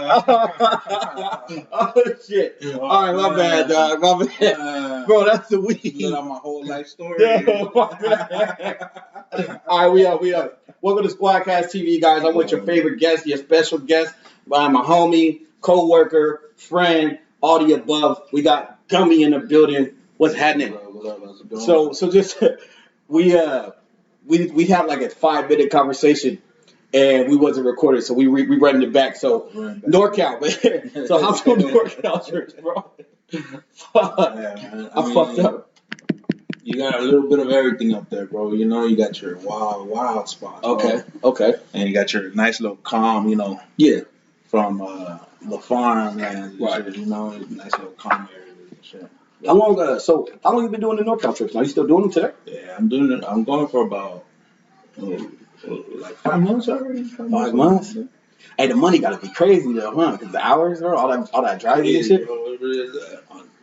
Oh shit! All right, my bad, dog. My bad, bro. That's the weed. Lit out my whole life story. Yeah, my bad. All right, we up. Welcome to SQAWDCAST TV, guys. I'm with your favorite guest, your special guest, my homie, co-worker, friend, all the above. We got Gummy in the building. What's happening? So just we had like a 5-minute conversation. And we wasn't recorded, so we running it back. So NorCal, man. So how's your NorCal trips, bro? Fuck. Yeah, man. I fucked up. You got a little bit of everything up there, bro. You know, you got your wild spots. Okay, bro. okay. And you got your nice little calm, you know. Yeah. From the farmland, right? Shit, you know, nice little calm areas and shit. How long you been doing the NorCal trips? Are you still doing them today? Yeah, I'm doing it. I'm going for about like 5 months already. 5 months. Hey, the money gotta be crazy though, huh? Because the hours, bro, all that driving and shit. Bro,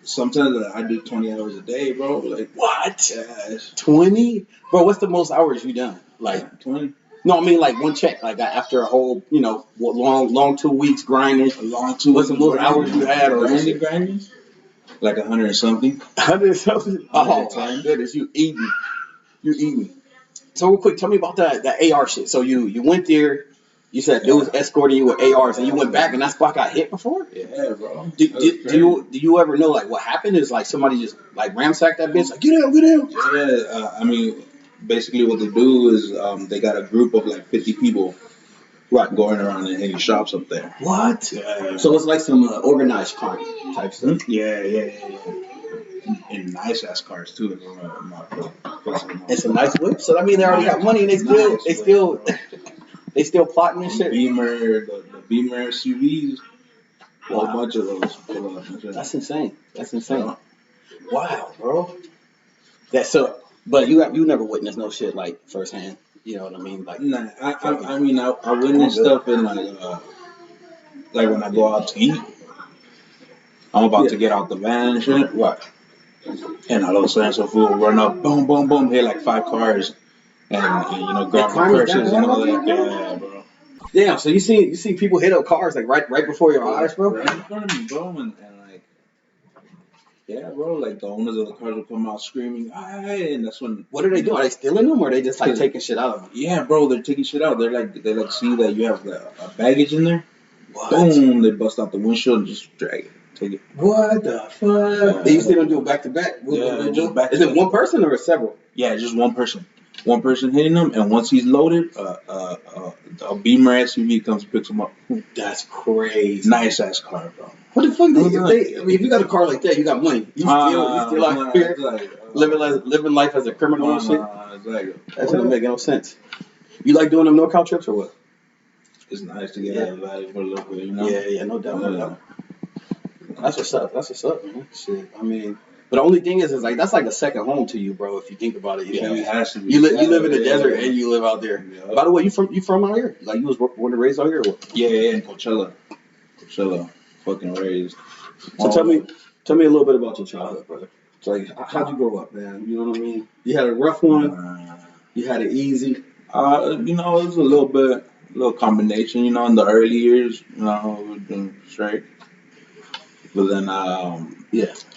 sometimes I do 20 hours a day, bro. Like what? Yeah, 20? Bro, what's the most hours you done? Like 20. No, I mean like one check, like after a whole, you know, long 2 weeks grinding. A long 2 weeks. What's the most hours you had? Or grinding? Like 100 and something. 100 and something? Oh my goodness, you eating. So real quick, tell me about that AR shit. So you went there, you said dude was escorting you with ARs, and you went back, and that spot got hit before? Yeah, bro. Do you ever know like what happened? Is like somebody just like ransacked that bitch, like get out. Yeah, I mean, basically what they do is they got a group of like 50 people, right, going around and hitting shops up there. What? Yeah. So it's like some organized crime type stuff. Yeah. And nice ass cars too. It's a nice whip. So I mean, they already got money, and they still plotting and shit. The Beamer SUVs, a whole bunch of those. That's insane. Wow, bro. But you never witnessed no shit like firsthand. You know what I mean? Like, nah, I witnessed stuff in like when I go out to eat. I'm about to get out the van and shit. Right. And all of a sudden, some fool run up, boom, boom, boom, hit like 5 cars, and you know, grab the purses and all that. Yeah, bro. Damn. So you see people hit up cars like right before your eyes, bro. Right in front of me, bro, and like, yeah, bro. Like the owners of the cars will come out screaming, "Hey!" And that's when. What are they doing? Are they stealing them, or are they just like taking shit out of them? Yeah, bro. They're taking shit out. They like see that you have a baggage in there. What? Boom! They bust out the windshield and just drag it. Take it. What the fuck? They used to do it back to back. Yeah, just back. Is it one person or several? Yeah, just one person. One person hitting him, and once he's loaded, a Beamer SUV comes and picks him up. That's crazy. Nice ass car, bro. What the fuck? If you got a car like that, you got money. You still out here living life as a criminal and shit. Exactly. That doesn't make no sense. You like doing them NorCal trips or what? It's nice to get out of the valley for a little bit, you know. Yeah, no doubt. That's what's up, man. Shit, I mean, but the only thing is like that's like a second home to you, bro. If you think about it, it has to be. You live in the desert and you live out there. Yeah. By the way, you from out here? Like you was born and raised out here? Or what? Yeah, in Coachella, fucking raised. So tell me a little bit about your childhood, brother. It's like how'd you grow up, man? You know what I mean? You had a rough one. You had it easy. You know, it was a little combination. You know, in the early years, you know, we were doing straight. But then,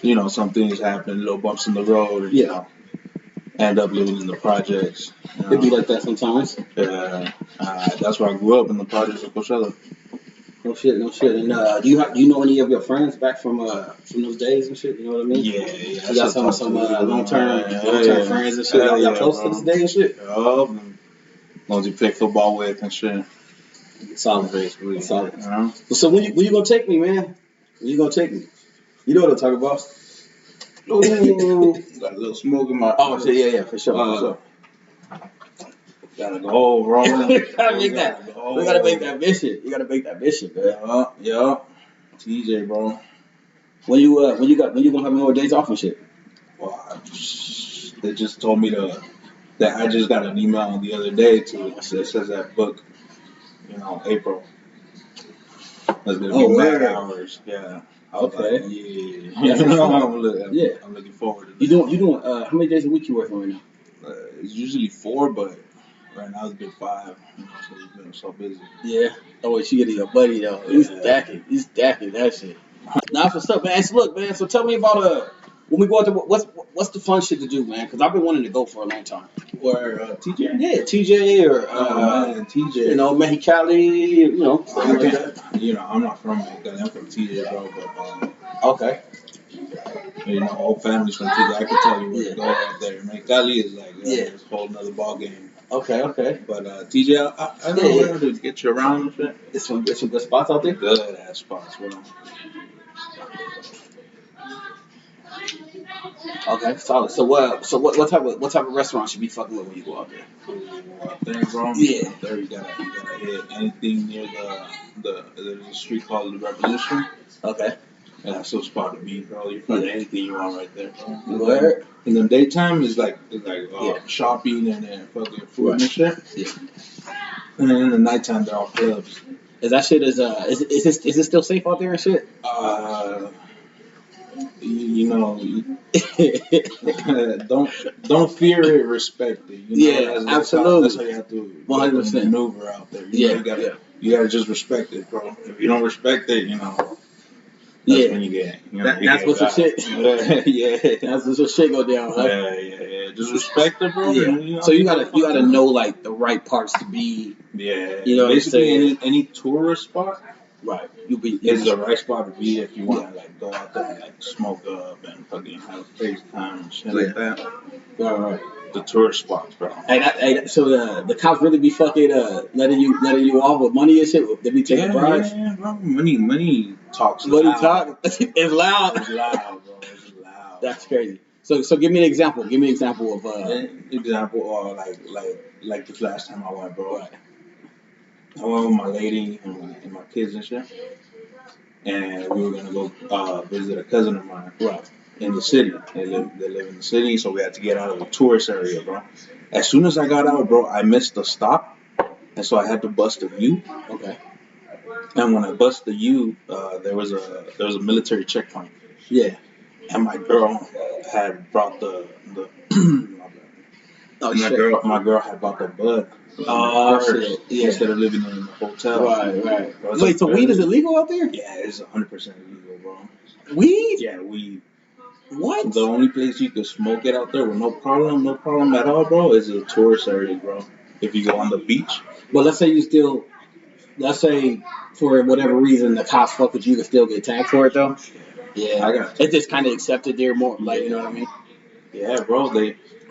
you know, some things happen, little bumps in the road, and, you know, end up living in the projects. You know. It be like that sometimes. Yeah, that's where I grew up, in the projects of Coachella. No shit. And do you know any of your friends back from those days and shit? You know what I mean? Yeah. You got some long-term friends and shit. Y'all close to this day and shit? Yup. Ones you play football with and shit. Solid, basically. Solid. So when you gonna take me, man? When you gonna take me? You know what I'm talking about? Got a little smoke in my. Oh shit, yeah, for sure. Gotta go, bro. We gotta make that vision. You gotta make that vision, man. Yeah. TJ, bro. When you gonna have more days off and shit? Well, they just told me that I just got an email the other day that says that book, you know, April. That's gonna be mad hours. Yeah. Okay. Like, I'm looking forward to it. You doing how many days a week you working right now? It's usually 4, but right now it's been 5. You know, so we've been so busy. Yeah. Oh, she getting your buddy though. He's stacking. He's stacking that shit. Nah, for stuff, man. So look, man. So tell me about when we go out there. What's the fun shit to do, man? Because I've been wanting to go for a long time. Or TJ? Yeah, TJ or man, TJ. You know, Mexicali. You know, something like that. You know, I'm not from Mexicali. I'm from TJ, bro. But Okay. you know, whole family's from TJ. I can tell you where to go out there. Mexicali is like it's a whole nother ball game. Okay. But TJ, I know where to get you around and shit. There's some good spots out there. Good ass spots, bro. Okay, solid. So what type of restaurant should be fucking with when you go out there? Out there, bro. Yeah. Out there you gotta hit anything near there's a street called the Revolution. Okay. And that's a spot to be, bro. You find anything you want right there, bro. Where? In the daytime it's like shopping and fucking food and shit. Yeah. And then in the nighttime they're all clubs. Is that shit is it still safe out there and shit? You know, don't fear it, respect it. You know, yeah, absolutely. That's how you have to 100% maneuver out there. You gotta just respect it, bro. If you don't respect it, you know. That's when you get. You know, that's what some shit. Yeah. That's what some shit go down. Huh? Yeah. Just respect it, bro. Yeah. You know, so you gotta know like the right parts to be. Yeah. You know, basically any tourist spot. Right. Is the right spot to be if you want to like go out there and like smoke up and fucking have a crazy time and shit like that. Right. The tourist spots, bro. So the cops really be fucking letting you off with money and shit. They be taking bribes. Yeah, bro. Money talks. Money talk. It's loud. It's loud, bro. It's loud. That's crazy. So give me an example. Give me an example of like this last time I went, bro. Right. I went with my lady and my kids and shit, and we were gonna go visit a cousin of mine. Right. In the city. They live in the city, so we had to get out of the tourist area, bro. As soon as I got out, bro, I missed the stop, and so I had to bust a U. Okay. And when I bust the U, there was a military checkpoint. Yeah. And my girl had brought the my girl had bought the bud. Oh shit! Yeah. Instead of living in the hotel. Right. Wait, so weed is illegal out there? Yeah, it's 100% illegal, bro. Weed? Yeah, weed. What? The only place you could smoke it out there with no problem at all, bro, is a tourist area, bro. If you go on the beach. But let's say for whatever reason the cops fuck with you, can still get tagged for it though. Yeah, it's just kind of accepted there more, like you know what I mean? Yeah, bro.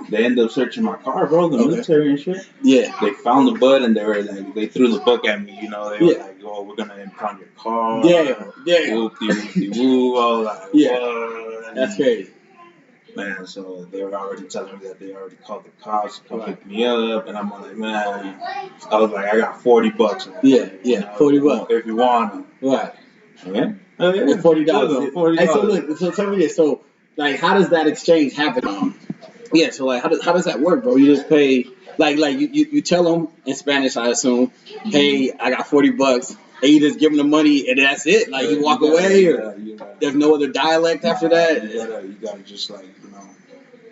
They ended up searching my car, bro. The military and shit. Yeah. They found the bud and they were like, they threw the book at me. You know, they were like, "Oh, we're gonna impound your car." Yeah. Whoop-de-whoop-de-woo. I was like, yeah. That's crazy. Man, so they were already telling me that they already called the cops to come pick me up, and I'm like, man, I was like, I got $40. Yeah, $40 if you want them. Right. Yeah. $40. $40. Hey, so look, so tell me this. So, like, how does that exchange happen? Yeah. So, like, how does that work, bro? You just pay, like you tell them in Spanish, I assume, hey, I got $40. And you just give them the money and that's it. Like you walk away, or there's no other dialect after that. You gotta just like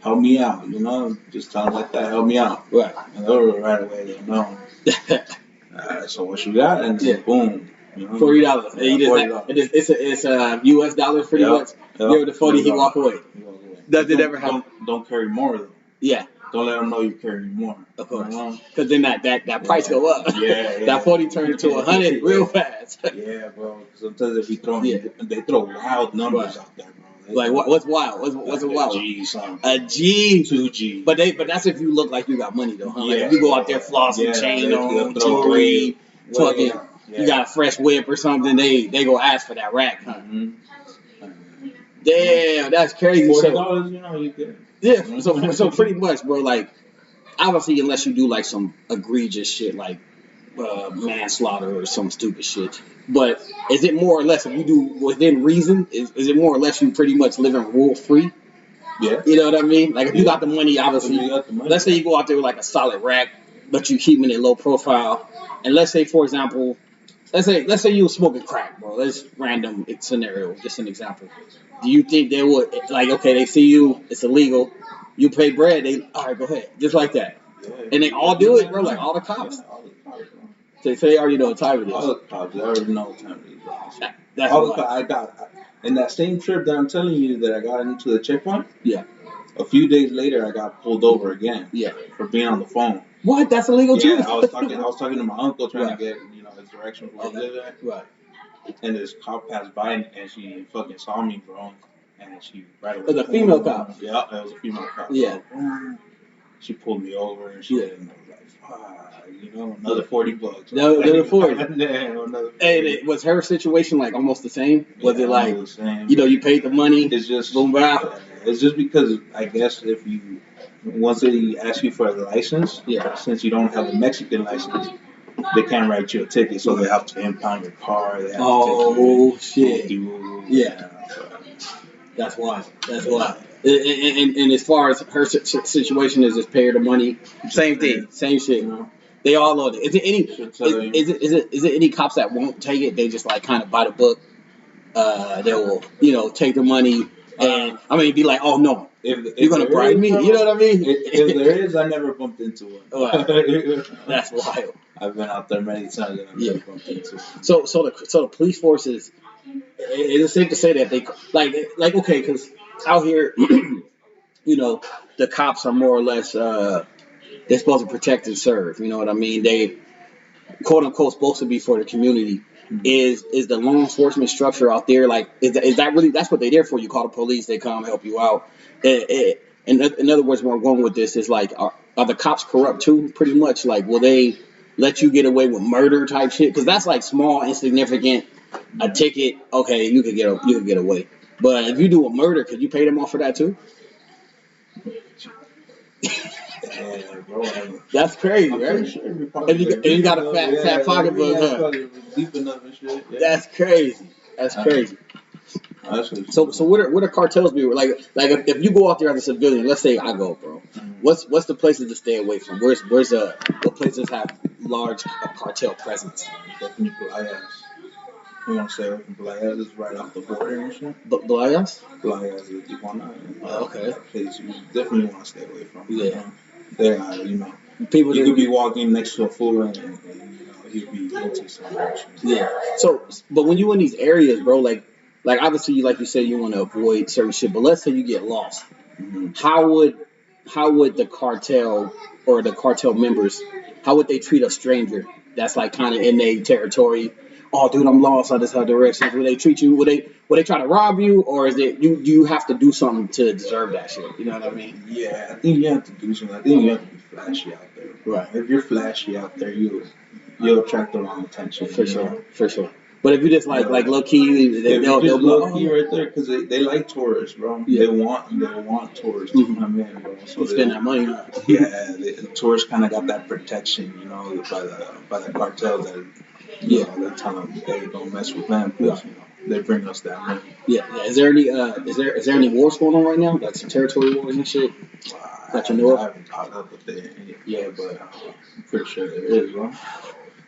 help me out. You know, just tell them like that, help me out. Right. And they'll right away they know. So what you got? And boom. You know? $40. It's US dollars pretty much. Give the 40, he walk away. Does it ever happen? Don't carry more though. Yeah. Don't let them know you're carrying more. Of course. Because then that price go up. Yeah. That 40 turn into 100 real fast. Yeah, bro. Sometimes if you they throw wild numbers out there, bro. Like what's wild? What's a wild? A G. 2G. But that's if you look like you got money though, huh? Like if you go out there flossing, chain on, jewelry, talking, you got a fresh whip or something, they go ask for that rack, huh? Mm-hmm. Damn, that's crazy. $40, you know, you get. Yeah, so pretty much, bro. Like, obviously, unless you do like some egregious shit, like manslaughter or some stupid shit. But is it more or less if you do within reason? Is it more or less you pretty much living rule free? Yeah. You know what I mean? Like if you got the money, obviously. Let's say you go out there with like a solid rack, but you keeping it low profile. And let's say, for example, let's say you were smoking crack, bro. Let's random scenario, just an example. Do you think they would, like, okay, they see you, it's illegal, you pay bread, all right, go ahead, just like that. And they all do it, bro. Like all the cops. Yeah, all the cops, bro. They already know what time it is. All the cops, they already know what time it is, bro. That's All the what cops, I got in that same trip that I'm telling you that I got into the checkpoint. Yeah. A few days later, I got pulled over again. Yeah. For being on the phone. What? That's illegal too. Yeah, I was talking to my uncle trying Right. to get his direction where he lived at. Right. And this cop passed by and she fucking saw me, bro. And she right away. It was a female cop. Yeah, it was a female cop. Yeah. So, she pulled me over and shit, and I was like, fuck, another $40. Another 40. Another 40. And was her situation like almost the same? Was it like, the same. You paid the money? It's just boom, out. It's just because I guess once they ask you for a license, since you don't have a Mexican license, they can't write you a ticket, so they have to impound your car. They have to shit. Yeah. That's why. That's why. And as far as her situation is, just pay her the money. Same thing. Same shit. They all know it. Is it any? Is it any cops that won't take it? They just like kind of by the book. They will, take the money and be like, oh no, you're gonna bribe me. You know what I mean? If there is, I never bumped into one. Right. That's wild. I've been out there many times and I've never bumped into one. So the police forces. It is safe to say that they like okay, because out here, the cops are more or less they're supposed to protect and serve. You know what I mean? They quote unquote supposed to be for the community. Is the law enforcement structure out there like is that really that's what they're there for? You call the police, they come help you out. In other words, where I'm going with this is like are the cops corrupt too? Pretty much like will they let you get away with murder type shit? Because that's like small, insignificant. A ticket, okay, you could get away. But if you do a murder, could you pay them off for that too? Yeah, bro. That's crazy, right? Sure and you got a fat pocketbook, huh? Deep enough and shit. Yeah. That's crazy. That's crazy. So what are cartels be like if you go out there as a civilian? Let's say I go, bro. What's the places to stay away from? What places have large cartel presence? You want to stay away from Playas? It's right off the border and shit. Playas? Playas is Tijuana. Okay. Place you definitely want to stay away from. Yeah. They people. You could be walking next to a fool and he'd be into some action. Yeah. So, but when you in these areas, bro, like obviously, like you said, you want to avoid certain shit. But let's say you get lost. Mm-hmm. How would the cartel or the cartel members, how would they treat a stranger that's like kind of in their territory? Oh, dude, I'm lost. I just have directions. Will they treat you? Will they try to rob you, or is it you have to do something to deserve that shit? You know what I mean? Yeah, I think you have to do something. I think you have to be flashy out there. Right. If you're flashy out there, you'll attract the wrong attention. For sure. But if you just like low key, they'll low key right there because they like tourists, bro. Yeah. They want tourists to come in, bro. So spend that money. Yeah, the tourists kind of got that protection, by the cartels that. Yeah, they tell them they don't mess with them because they bring us that money. Yeah. Is there any wars going on right now? Like some territory wars and shit? That you know of? I haven't caught up with it yet, but I'm pretty sure there is, bro.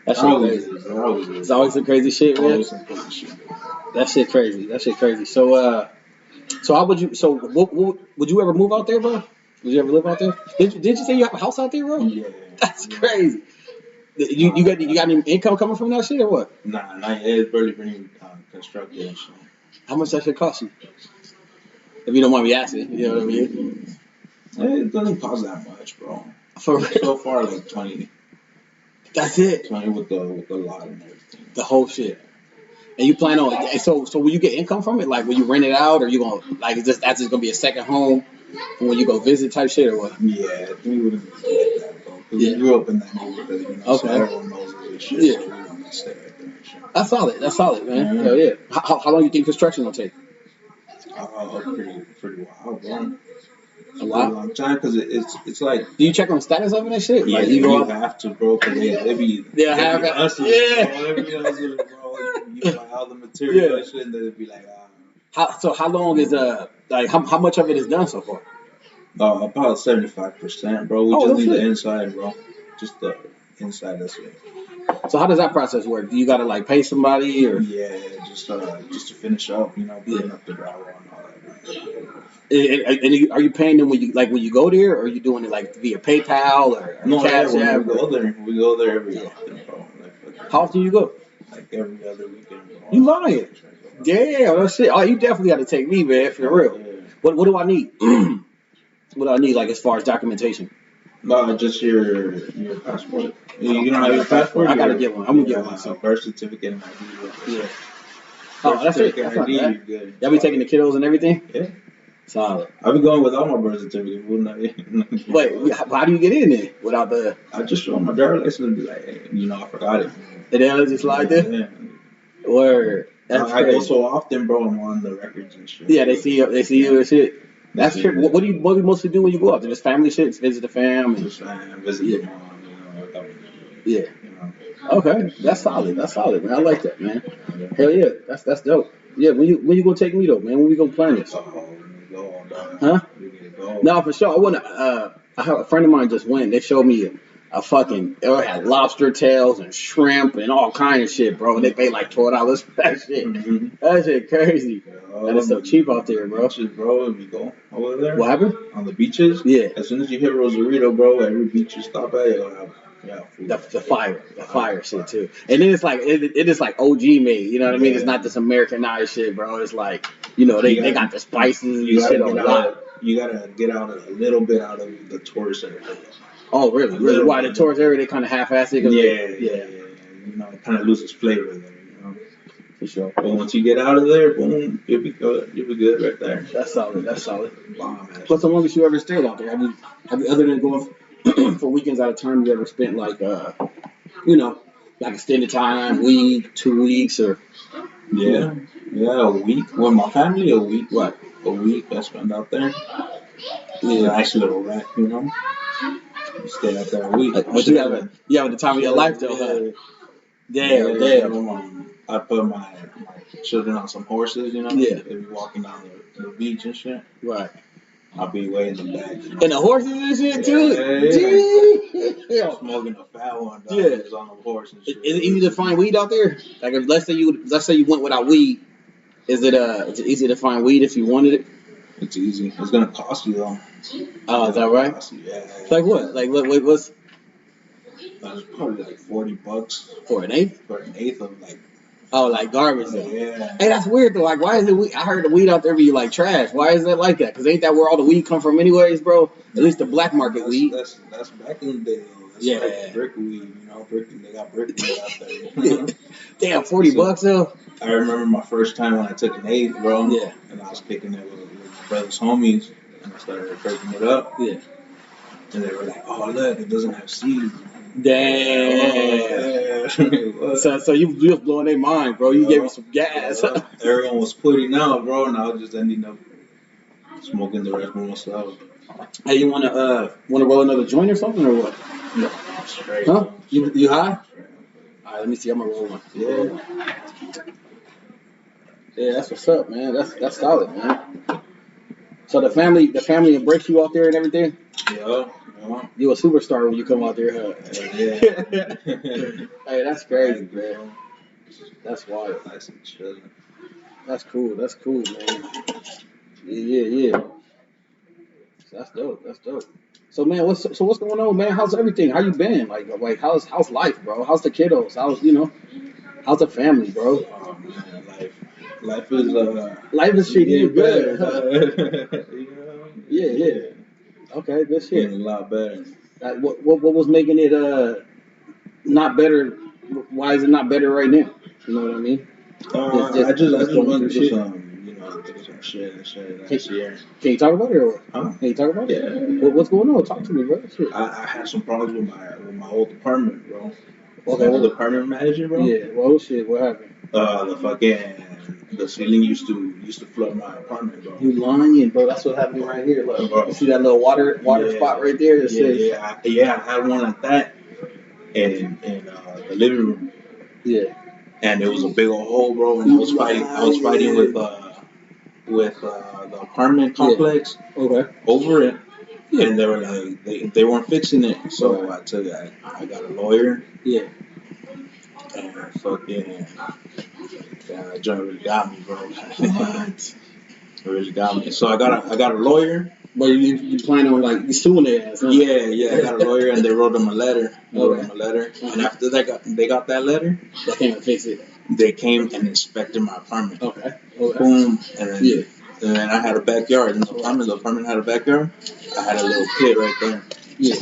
That's crazy. It's always some crazy shit, man. Always some crazy shit. That shit crazy. So how would you? So would you ever move out there, bro? Would you ever live out there? Did you say you have a house out there, bro? Yeah. That's crazy. You got any income coming from that shit or what? Nah, not yet. It's barely being constructed and shit. How much that shit cost you? If you don't mind me asking, you know what I mean? It doesn't cost that much, bro. For real? So far, like 20. That's it. 20 with the lot and everything. The whole shit. And you plan on so will you get income from it? Like will you rent it out or you gonna like that's just gonna be a second home when you go visit type shit or what? Yeah, I think we wouldn't like that, bro. Because we grew up in that neighborhood, Okay. So everyone knows this shit. Yeah. So we want to stay right there and shit. That's solid, man. Hell yeah. How long do you think construction will take? Pretty wild, bro. A while? Long time because it's like. Do you check on the status of it and shit? Yeah, like you have to, bro. Because they be hustling, bro. They be hustling, bro. You buy all the material and shit, and they'd be like, How long is like how much of it is done so far? About 75%, bro. We just need the inside, bro. Just the inside. That's it. So how does that process work? Do you gotta like pay somebody or? Yeah, just to finish up, putting up the drywall and all that. And are you paying them when you go there, or are you doing it like via PayPal or No, Cash when App? we go there every often, bro. How often you go? Like every other weekend, bro. You lying? Yeah, that's it. Oh, you definitely got to take me, man, for real. Yeah. What do I need? What do I need, like as far as documentation? No, just your passport. You don't have your passport? I gotta get one. I'm gonna get one. A birth certificate and ID. Yeah. Oh, that's it. That's not bad. Good. Y'all be taking the kiddos and everything? Yeah. Solid. I've been going without my birth certificate. Wait, how do you get in there without the? I just show my driver's license and be like, hey, I forgot it. And then just like that? Yeah. Word. I go so often, bro. I'm on the records and shit. Yeah, they see you and shit. That's true. What do you mostly do when you go out there? Just family shit, just visit the fam. Just visit the mom. Yeah. Okay, that's solid. That's solid, man. I like that, man. Yeah. Hell yeah, that's dope. Yeah, when you gonna take me though, man? When we gonna plan this? Huh? No, for sure. I wanna. I have a friend of mine just went. They showed me a fucking. It had lobster tails and shrimp and all kind of shit, bro. They paid like $12 for that shit. Mm-hmm. That shit crazy. That is so cheap out there, bro. Beaches, bro. If you go over there. What happened? On the beaches? Yeah. As soon as you hit Rosarito, bro, every beach you stop at, you'll have food. The fire shit too. And then it's like it is like OG made. You know what I mean? It's not this Americanized shit, bro. It's like they got the spices and shit a lot. You gotta get out a little bit out of the tourist area. Oh really? Really? Why the tourist area? They kind of half-assed it. Yeah. It kind of loses flavor there. For sure. But once you get out of there, boom, you'll be good. You'll be good right there. That's solid. Bomb, What's the longest you ever stayed out there? Have you other than going for weekends at a time, you ever spent like like extended time, week, 2 weeks, or? Yeah, a week with my family. A week, what? A week I spent out there. Yeah, nice little rack, Stay out there a week. But you have the time of your life though, huh? Damn. I put my children on some horses, Yeah. They be walking down the beach and shit. Right. I'll be way in the back. And the horses and shit too? Yeah. Smoking a fat one, dog. Yeah. Just on the horse and shit. Is it easy to find weed out there? Like, if, let's say you went without weed, is it easy to find weed if you wanted it? It's easy. It's gonna cost you though. Oh, is that right? Yeah. Like what? Like what's? That's probably like $40 For an eighth? For an eighth of like. Oh, like garbage. Yeah. Hey, that's weird though. Like, why is it weed? I heard the weed out there be like trash. Why is that like that? Because ain't that where all the weed come from anyways, bro? At least the black market weed. That's back in the day though. That's like brick weed, they got brick weed out there. Damn, $40 though. I remember my first time when I took an eighth, bro. Yeah. And I was picking it with my brother's homies, and I started breaking it up. Yeah. And they were like, "Oh look, it doesn't have seeds." Damn. So you was blowing their mind, bro. You gave me some gas. Everyone was putting out, bro, and I was just ending up smoking the rest of myself. Hey, you wanna roll another joint or something or what? No, straight. Huh? You high? Alright, let me see. I'm gonna roll one. Yeah, that's what's up, man. That's solid, man. So the family embraced you out there and everything? Yeah. You a superstar when you come out there, huh? Yeah. Hey, that's crazy, man. That's wild. Nice and chilling. That's cool, man. Yeah. That's dope. So man, what's going on, man? How's everything? How you been? Like how's life, bro? How's the kiddos? How's the family, bro? Oh man, life is treating you good. Huh? Yeah. Okay, good shit. Getting a lot better. What was making it not better? Why is it not better right now? You know what I mean? I just went through some shit last year. Can you talk about it or what? Huh? Can you talk about it? Yeah. What's going on? Talk to me, bro. Shit. I had some problems with my old apartment, bro. Okay. My old apartment manager, bro. Yeah. Well, shit. What happened? The ceiling used to flood my apartment, bro. You lying, bro? That's what happened right here. Look, you see that little water spot right there? I had one like that in the living room. Yeah. And it was a big old hole, bro. And I was fighting with the apartment complex. Okay. Over it. Yeah. And they were like they weren't fixing it, so I got a lawyer. Yeah. And fucking, that joint really got me, bro. What? It really got me. So I got a lawyer. But you plan on like you suing their ass? Huh? Yeah. I got a lawyer, and they wrote them a letter. Okay. And after they got that letter, They came and fix it. they came and inspected my apartment. Okay. Boom, and then I had a backyard in the apartment. The apartment had a backyard. I had a little pit right there. Yeah.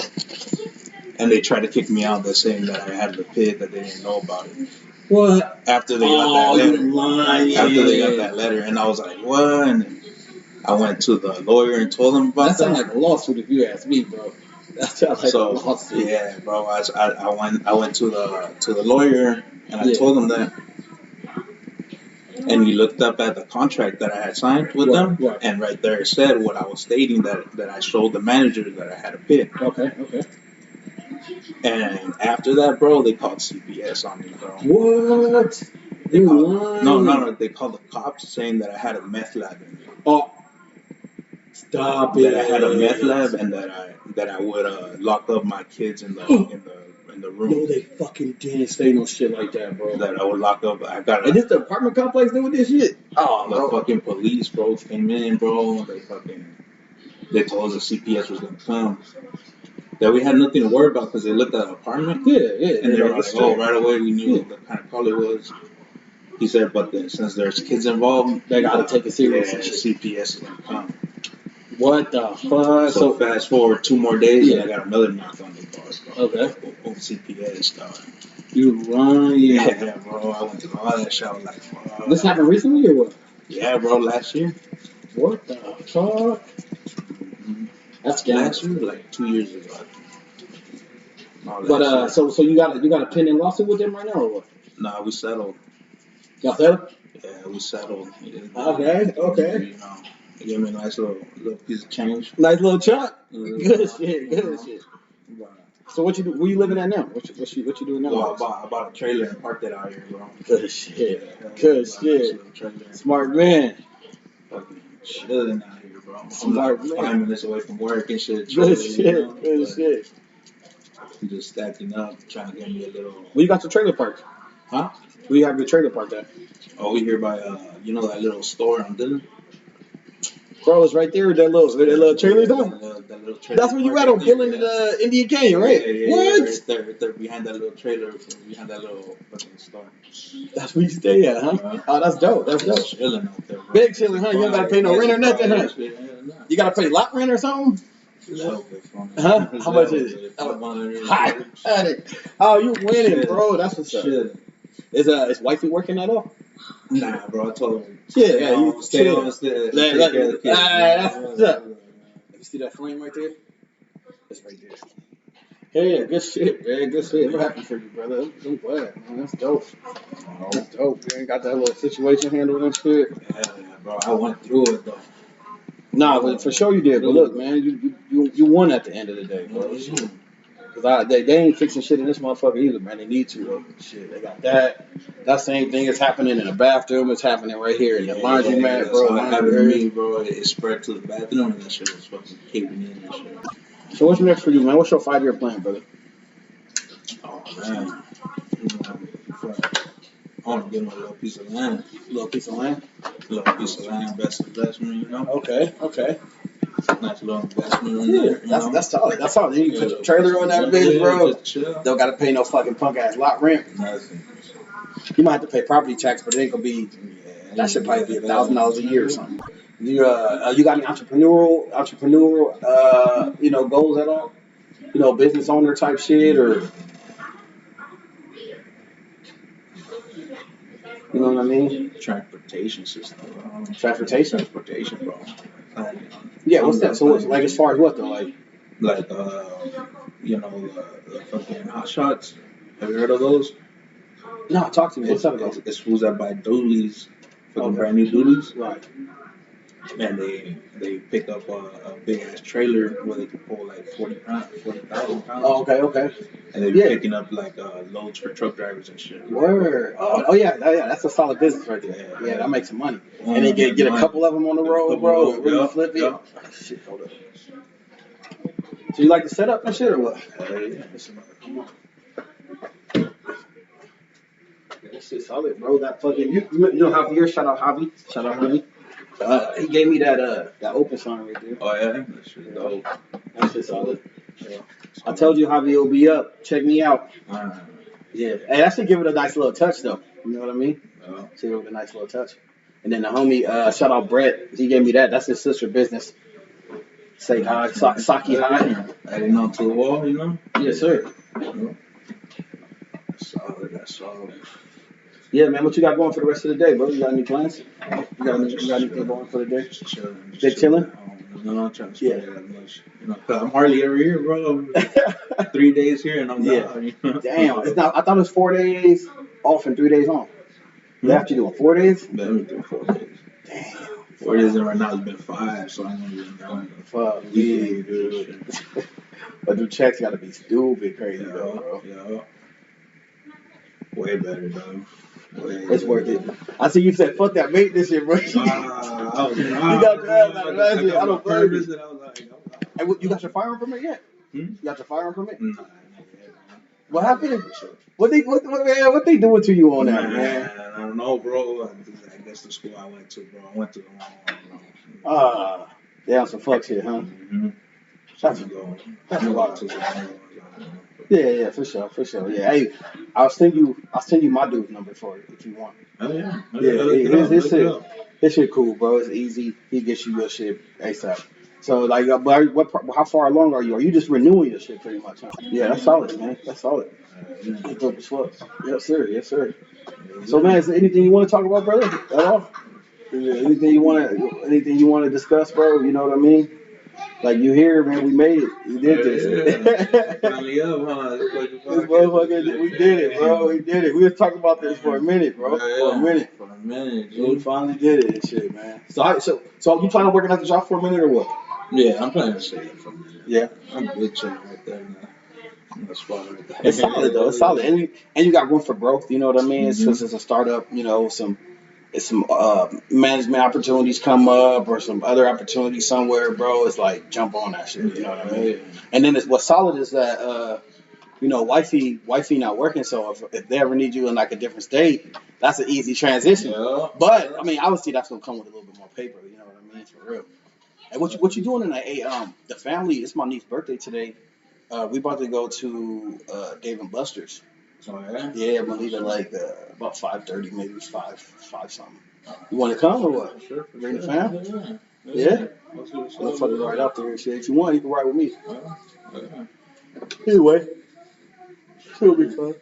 And they tried to kick me out by saying that I had the pit, that they didn't know about it. What? After they got that letter. Lying. After they got that letter, and I was like, what? And I went to the lawyer and told him about that. That sounds like a lawsuit if you ask me, bro. That sounds like a lawsuit. Yeah, bro. I went to the lawyer and I told him that. And he looked up at the contract that I had signed with them, and right there it said what I was stating, that I showed the manager that I had a pit. Okay. And after that, bro, they called CPS on me, bro. What? No. They called the cops saying that I had a meth lab in me. Oh, stop it! That I had a meth lab and that I would lock up my kids in the room. No, they fucking didn't say no shit like that, bro. That I would lock up. And this the apartment complex doing this shit? Oh, the fucking police, bro, came in, bro. They told us the CPS was gonna come. That we had nothing to worry about because they looked at the apartment. Yeah. And they were like, oh, right away we knew what kind of call it was. He said, but then, since there's kids involved, they gotta take it serious. Yeah, CPS is gonna come. What the fuck? So fast forward 2 more days, and I got another knock on the door, bro. Okay. CPS, dog. You lying? Yeah, bro. I went through all that shit. I was like, fuck. This happened recently or what? Yeah, bro. Last year. What the fuck? Mm-hmm. That's last year, like 2 years ago. But so you got a pending lawsuit with them right now or what? Nah, we settled. Y'all settled? Yeah, we settled. Okay. You know, they gave me a nice little piece of change. Nice little chunk. Good shit. So what you do? Where you living at now? What you doing now? Well, I bought a trailer and parked it out here, bro. Good shit. Good shit. Smart man. Fucking chilling out here, bro. Smart I'm man. 5 minutes away from work and shit. Good shit. Good shit. I'm just stacking up, trying to get me a little. Where you got your trailer parked? Huh? Where you have your trailer parked at? Oh, we here by you know that little store on Dillon? Bro, it's right there with that little trailer though. That little trailer. That's where you at on Dillon to the Indian Canyon, right? Yeah, what? Right there behind that little trailer, behind that little fucking store. That's where you stay at, huh? Oh, that's dope. That's dope. Chilling out there, bro. Big chilling, huh? You don't gotta pay no rent or nothing, huh? You gotta pay lot rent or something? Huh? How much is it? Oh, you winning, bro. That's what's up. Is wifey working at all? Nah, bro. I told her. Yeah, you stay on. That's what's up. You see that flame right there? It's right there. Yeah, good shit, man. Good shit. What happened for you, brother? I'm glad, man. That's dope. That's dope, man. Got that little situation handled and shit. Yeah, bro. I went through it, though. Nah, but for sure you did. But look, man, you won at the end of the day, bro. Cause they ain't fixing shit in this motherfucker either, man. They need to, though. Shit, they got that. That same thing is happening in the bathroom. It's happening right here in the laundromat, bro. What happened to me, bro? It spread to the bathroom, and that shit was fucking caving in and shit. So what's next for you, man? What's your 5-year plan, brother? Oh man, I want to get my little piece of land. Little piece of land? Little piece of land, best investment, you know. Okay. Nice little investment in there. That's solid. That's solid. You can put your trailer on that bitch, bro. Don't gotta pay no fucking punk ass lot rent. Nothing. You might have to pay property tax, but it ain't gonna be. That should probably be $1,000 a year or something. You got any entrepreneurial, goals at all? Business owner type shit or. You know what I mean? Transportation system. Transportation, bro. Yeah, what's that? So, what's, like, as far as what though? Like, the fucking hot shots. Have you heard of those? No, talk to me. What's that about? It's fools that buy dualies, fucking brand new dualies. Right. And they pick up a big ass trailer where they can pull like 40,000 pounds. Oh, okay. And they're picking up like loads for truck drivers and shit. Word. Oh yeah, that's a solid business right there. Yeah, that makes some money. And they get a couple of them on the road, bro. Really flip it. Oh, shit, hold up. So you like to set up and shit or what? Yeah. That shit solid, bro. That fucking you know Javier. Shout out Javi. Shout out Javi. He gave me that open sign right there. Oh yeah, that shit dope. That shit solid. Yeah. I told you Javi will be up. Check me out. Yeah. Hey, that should give it a nice little touch though. You know what I mean? Should give it a nice little touch. And then the homie, shout out Brett. He gave me that. That's his sister business. Say hi, Saki hi. Adding on to the wall, you know? Yes, sir. That's solid. Yeah, man. What you got going for the rest of the day, bro? You got any plans? You got anything going for the day? Just chilling. No, I'm trying to spend that much. You know, cause I'm hardly ever here, bro. 3 days here and I'm gone. You know? Damn. It's not. I thought it was 4 days off and 3 days on. You have to do 4 days. Let me do 4 days. Damn. 4 days and right now it's been 5, so I'm gonna be done. Fuck me, dude. But the checks gotta be stupid crazy though, bro. Yeah. Way better though. It's worth it. I see you said, fuck that maintenance shit, bro. You got your ass out of that shit. I don't blame you. Hey, you got your firearm permit yet? You got your firearm permit? Nah. What happened? What they doing to you on that, man? I don't know, bro. I guess the school I went to, bro. I went to the wrong one. They on some fuck shit, huh? Mm-hmm. That's a lot. Yeah, for sure. Yeah, hey, I'll send you my dude's number for it if you want. Oh yeah. His shit cool, bro. It's easy. He gets you your shit ASAP. So like, how far along are you? Are you just renewing your shit pretty much? Huh? Yeah, that's solid, man. That's solid. That's dope as fuck. Yes, sir. So man, is there anything you want to talk about, brother? At all? Anything you want to discuss, bro? You know what I mean? Like you here, man, we made it. We did this. Finally up, huh? This motherfucker, we did it, bro. We did it. We was talking about this for a minute, bro. For a minute, dude. We finally did it and shit, man. So you planning on working at the job for a minute or what? Yeah, I'm planning to stay there for a minute. Yeah. I'm good chilling right there, man. That's why right there. It's solid though. It's solid, and you got room for growth. You know what I mean? Mm-hmm. Since it's a startup, you know, some management opportunities come up or some other opportunities somewhere, bro. It's like jump on that shit. You know what I mean? And then what's solid is that you know, wifey not working, so if they ever need you in like a different state, that's an easy transition. Yeah. But I mean, obviously that's gonna come with a little bit more paper. You know what I mean? For real. And what you doing tonight? Hey, the family. It's my niece's birthday today. We about to go to Dave and Buster's. Oh yeah. Yeah, I'm gonna leave at like about 5:30, maybe 5 something. You want to come or what? Sure. Bring the fam. Yeah. I'll fucking ride out there and shit. If you want, you can ride with me. Either way, it'll be fun.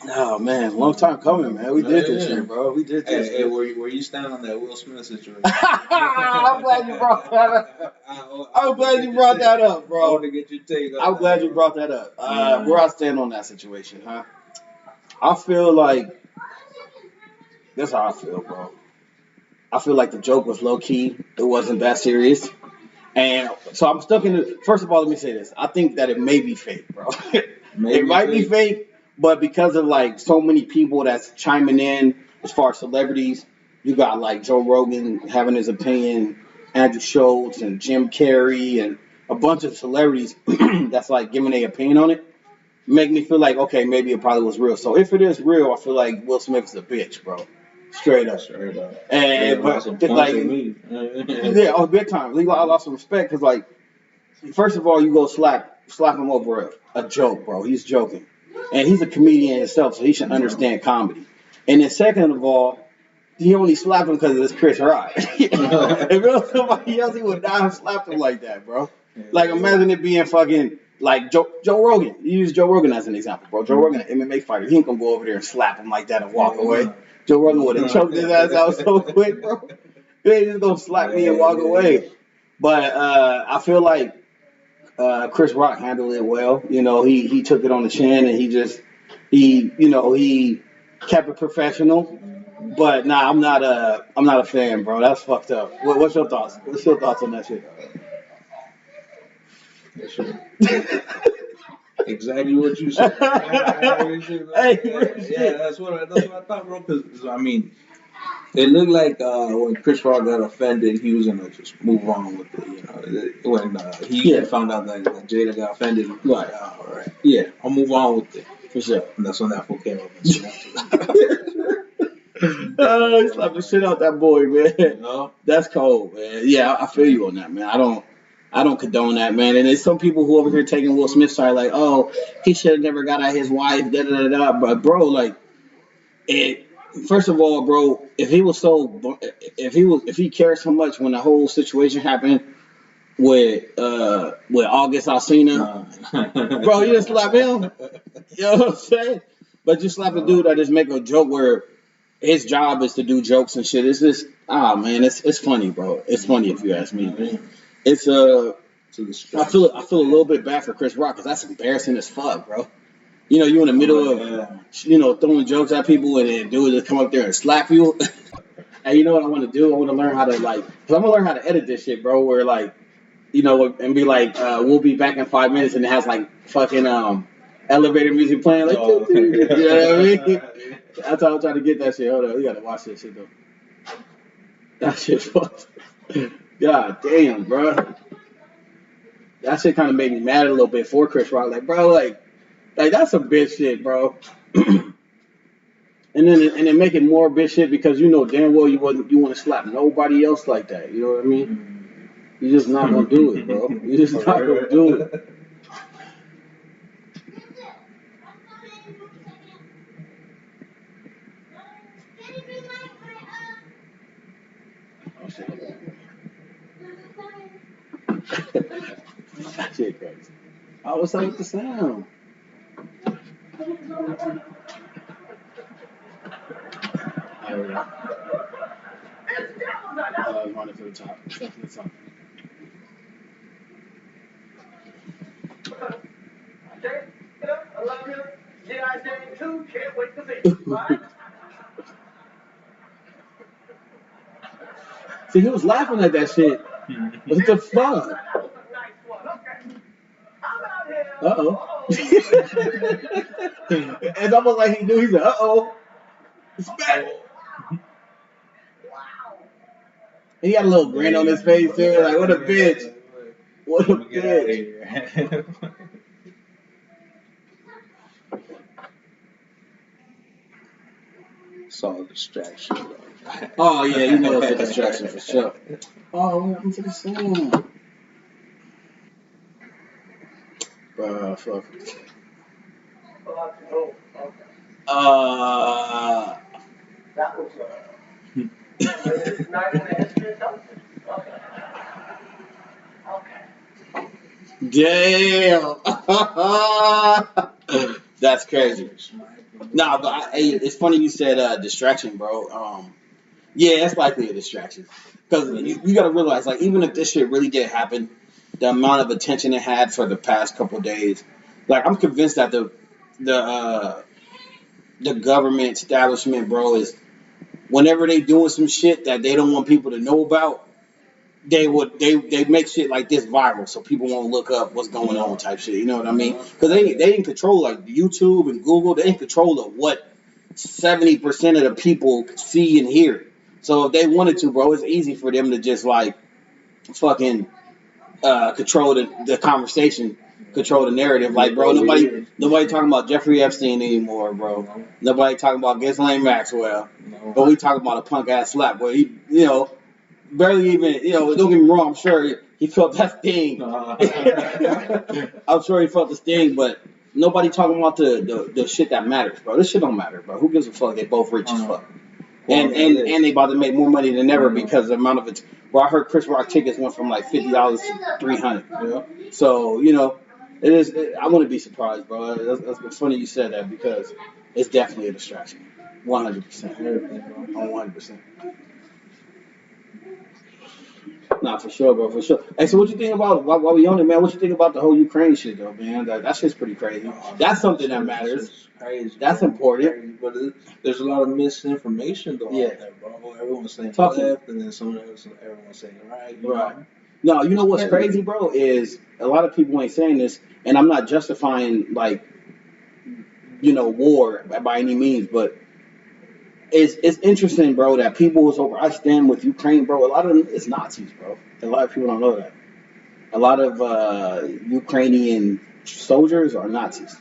Oh man, long time coming, man. We did this shit, bro. We did this. Hey, where you stand on that Will Smith situation? I'm glad you brought that up. I'm glad you brought that up, bro. I want to get your take on I'm glad you brought that up. Where I stand on that situation, huh? I feel like that's how I feel, bro. I feel like the joke was low key. It wasn't that serious. And so I'm stuck in the. First of all, let me say this. I think that it may be fake, bro. It might be fake. But because of like so many people that's chiming in as far as celebrities, you got like Joe Rogan having his opinion, Andrew Schultz and Jim Carrey and a bunch of celebrities that's like giving their opinion on it, make me feel like, okay, maybe it probably was real. So if it is real, I feel like Will Smith is a bitch, bro. Straight up. And but like, yeah, big time. I lost some respect because like, first of all, you go slap him over a joke, bro. He's joking. And he's a comedian himself, so he should understand comedy. And then second of all, he only slapped him because it's Chris Rock. If it was somebody else, he would not have slapped him like that, bro. Like, imagine it being fucking, like, Joe Rogan. You use Joe Rogan as an example, bro. Joe Rogan, an MMA fighter, he ain't gonna go over there and slap him like that and walk away. Joe Rogan would have choked his ass out so quick, bro. He ain't just gonna slap me and walk away. But I feel like Chris Rock handled it well. You know, he took it on the chin and he kept it professional. But nah, I'm not a fan, bro. That's fucked up. What's your thoughts? What's your thoughts on that shit? Exactly what you said. Hey, yeah, that's what I thought, bro. Because I mean, It looked like when Chris Rock got offended, he was gonna just move on with it. You know, when he found out that Jada got offended, he was like, oh, all right, yeah, I'll move on with it for sure. And that's when that fool came up and slapped him. He slapped the shit out that boy, man. You know? That's cold, man. Yeah, I feel you on that, man. I don't condone that, man. And there's some people who over here taking Will Smith's side, like, oh, he should have never got at his wife, da da da da. But bro, like, it. First of all, bro, if he cared so much when the whole situation happened with August Alsina, bro, you just slap him. You know what I'm saying? But you slap a dude that just make a joke where his job is to do jokes and shit. It's just man, it's funny, bro. It's funny if you ask me. It's I feel a little bit bad for Chris Rock because that's embarrassing as fuck, bro. You know, you in the middle of, throwing jokes at people and then dude just come up there and slap you. And you know what I want to do? I want to learn how to, cause I'm going to learn how to edit this shit, bro, where, and be like, we'll be back in 5 minutes and it has, fucking elevator music playing. You know what I mean? That's how I'm trying to get that shit. Hold on. You got to watch that shit, though. That shit fucked. God damn, bro. That shit kind of made me mad a little bit for Chris Rock. Like, bro, like that's some bitch shit, bro. and then make it more bitch shit because you know damn well you want to slap nobody else like that. You know what I mean? You're just not gonna do it, bro. You're just not gonna do it. Oh shit! That shit crazy. Oh, what's up with the sound? There we go. Run it to the top. Step to the top. I love you. Yeah, I did too. Can't wait to see you. Right? See, he was laughing at that shit. What the fuck? Uh-oh. It's almost like he knew. He said, uh-oh. It's back. He got a little grin on his face, too. Like, what a bitch. What a bitch. It's all a distraction. Oh, yeah, you know it's a distraction for sure. Oh, what happened to the sound? Fuck. That was Damn. That's crazy. Nah, but it's funny you said distraction, bro. Yeah, it's likely a distraction. Because you got to realize, even if this shit really did happen, the amount of attention it had for the past couple days, I'm convinced that the government establishment, bro, is whenever they doing some shit that they don't want people to know about, they make shit like this viral so people won't look up what's going on type shit. You know what I mean? Because they in control YouTube and Google. They in control of what 70% of the people see and hear. So if they wanted to, bro, it's easy for them to just fucking control the conversation, control the narrative. Bro, nobody talking about Jeffrey Epstein anymore, bro. Nobody talking about Ghislaine Maxwell. But we talking about a punk ass slap where he, barely even, don't get me wrong, I'm sure he felt that sting. I'm sure he felt the sting, but nobody talking about the shit that matters, bro. This shit don't matter, bro. Who gives a fuck? They both rich as fuck. And they about to make more money than ever because the amount of it. Well, I heard Chris Rock tickets went from $50 to $300. Yeah. So it is. I wouldn't be surprised, bro. That's funny you said that because it's definitely a distraction. 100%. 100%. Nah, for sure, bro, for sure. Hey, so what you think about, while we on it, man, what you think about the whole Ukraine shit, though, man? That shit's pretty crazy. That's something that matters. Crazy. That's important. But there's a lot of misinformation, though, out there, bro. Everyone's saying left, and then everyone's saying right. Right. No, you know what's crazy, bro, is a lot of people ain't saying this, and I'm not justifying, war by any means, but it's interesting, bro, that people was over. I stand with Ukraine, bro. A lot of them is Nazis, bro. A lot of people don't know that. A lot of Ukrainian soldiers are Nazis,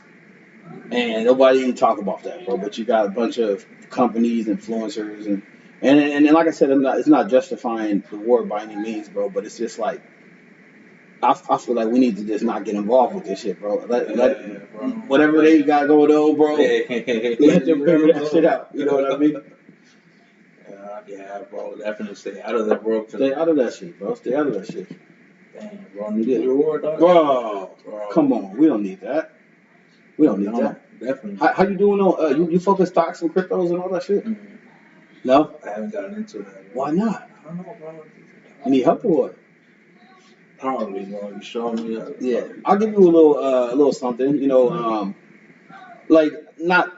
and nobody even talk about that, bro. But you got a bunch of companies, influencers, and like I said, it's not justifying the war by any means, bro. But it's just like I feel like we need to just not get involved with this shit, bro. Let bro. whatever they got going on, bro. Let them figure that shit out. You know what I mean? Yeah, bro. Definitely stay out of that, bro. Stay out of that shit, bro. Stay out of that shit. Damn, bro. Nuclear war, dog. Bro, come on. We don't need that. We don't need that. Definitely. How you doing on you focus stocks and cryptos and all that shit? Mm-hmm. No? I haven't gotten into that. Why not? I don't know, bro. You need help or what? Probably, bro. You showing me that? Yeah. I'll give you a little something, you know, like not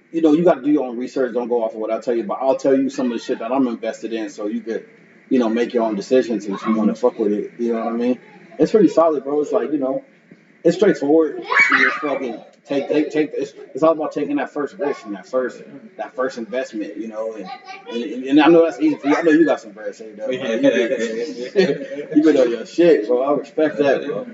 you know, you got to do your own research. Don't go off of what I tell you, but I'll tell you some of the shit that I'm invested in, so you could, you know, make your own decisions if you want to fuck with it. You know what I mean? It's pretty solid, bro. It's like, you know, it's straightforward. You just fucking take. It's all about taking that first risk and that first investment. You know, and I know that's easy for you. I know you got some bread saved up. You been on your shit, bro. I respect that, bro.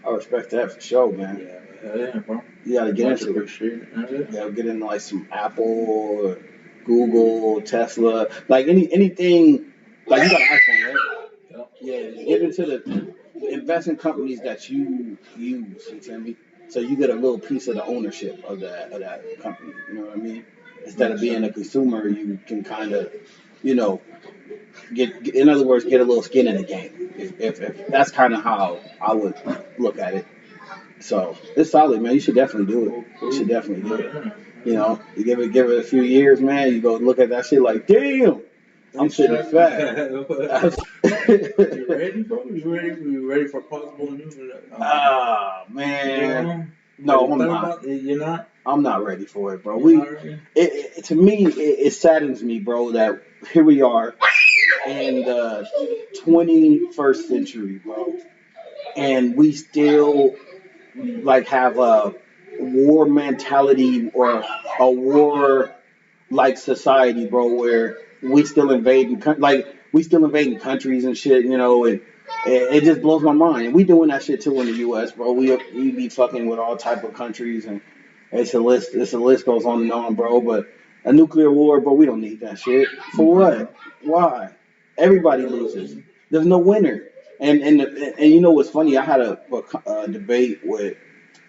I respect that for sure, man. Yeah, bro. You gotta get into it. You gotta get into like some Apple or Google, Tesla, like anything. Like you got an iPhone, right? Yeah. Get into the investment companies that you use. You feel me? So you get a little piece of the ownership of that company. You know what I mean? Instead of being a consumer, you can kind of, you know, in other words, get a little skin in the game. If that's kind of how I would look at it. So it's solid, man. You should definitely do it. You should definitely do it. You know, you give it a few years, man. You go look at that shit like, damn, I'm sitting fat. You ready, bro? You ready for possible news? Ah, man. No, I'm not. You're not. I'm not ready for it, bro. To me, it saddens me, bro, that here we are in the 21st century, bro, and we still like have a war mentality or a war like society, bro, where we still invading countries and shit, you know, and it just blows my mind. We doing that shit too in the U.S., bro. We be fucking with all type of countries, and it's a list goes on and on, bro. But a nuclear war, bro, we don't need that shit. For what? Why? Everybody loses. There's no winner. And you know what's funny? I had a debate with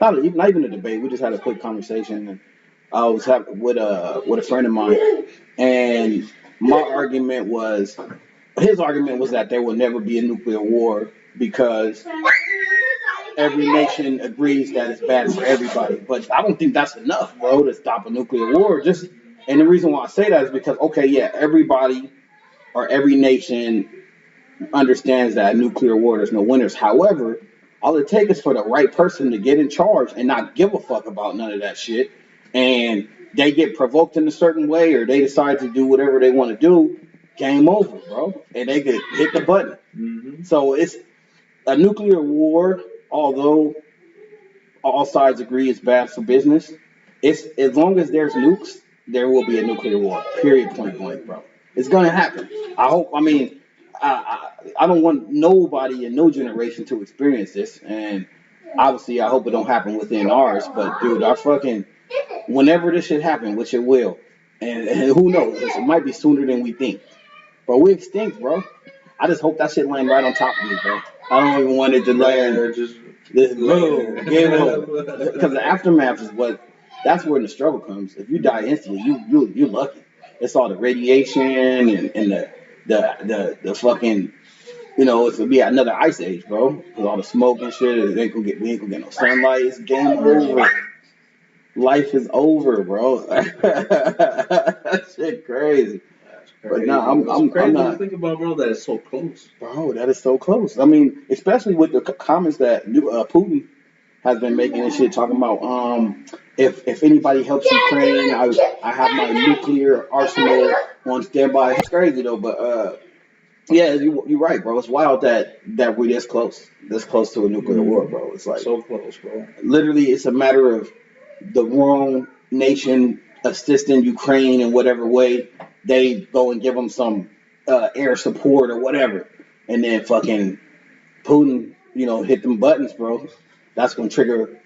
not even a debate. We just had a quick conversation, and I was having with a friend of mine, and his argument was that there will never be a nuclear war because every nation agrees that it's bad for everybody. But I don't think that's enough, bro, to stop a nuclear war. And the reason why I say that is because, okay, yeah, everybody or every nation understands that nuclear war, there's no winners. However, all it takes is for the right person to get in charge and not give a fuck about none of that shit. And they get provoked in a certain way, or they decide to do whatever they want to do. Game over, bro. And they could hit the button. Mm-hmm. So it's a nuclear war, although all sides agree it's bad for business. It's as long as there's nukes, there will be a nuclear war. Period. Point blank, bro. It's gonna happen. I hope. I mean, I don't want nobody in no generation to experience this, and obviously I hope it don't happen within ours. But dude, whenever this shit happen, which it will, and who knows, it might be sooner than we think. But we extinct, bro. I just hope that shit land right on top of me, bro. I don't even want it to land this low, game over. Because the aftermath is that's where the struggle comes. If you die instantly, you're lucky. It's all the radiation and the fucking, you know, it's gonna be another ice age, bro. With all the smoke and shit, we ain't gonna get no sunlight. It's game over. Life is over, bro. That shit crazy. But no, I'm not. To think about, bro, that is so close. Bro, that is so close. I mean, especially with the comments that Putin has been making and shit, talking about if anybody helps Ukraine, I have my nuclear arsenal on standby. It's crazy though, but yeah, you're right, bro. It's wild that we're this close to a nuclear war, bro. It's like so close, bro. Literally, it's a matter of the wrong nation assisting Ukraine in whatever way, they go and give them some air support or whatever, and then fucking Putin, hit them buttons, bro. That's gonna trigger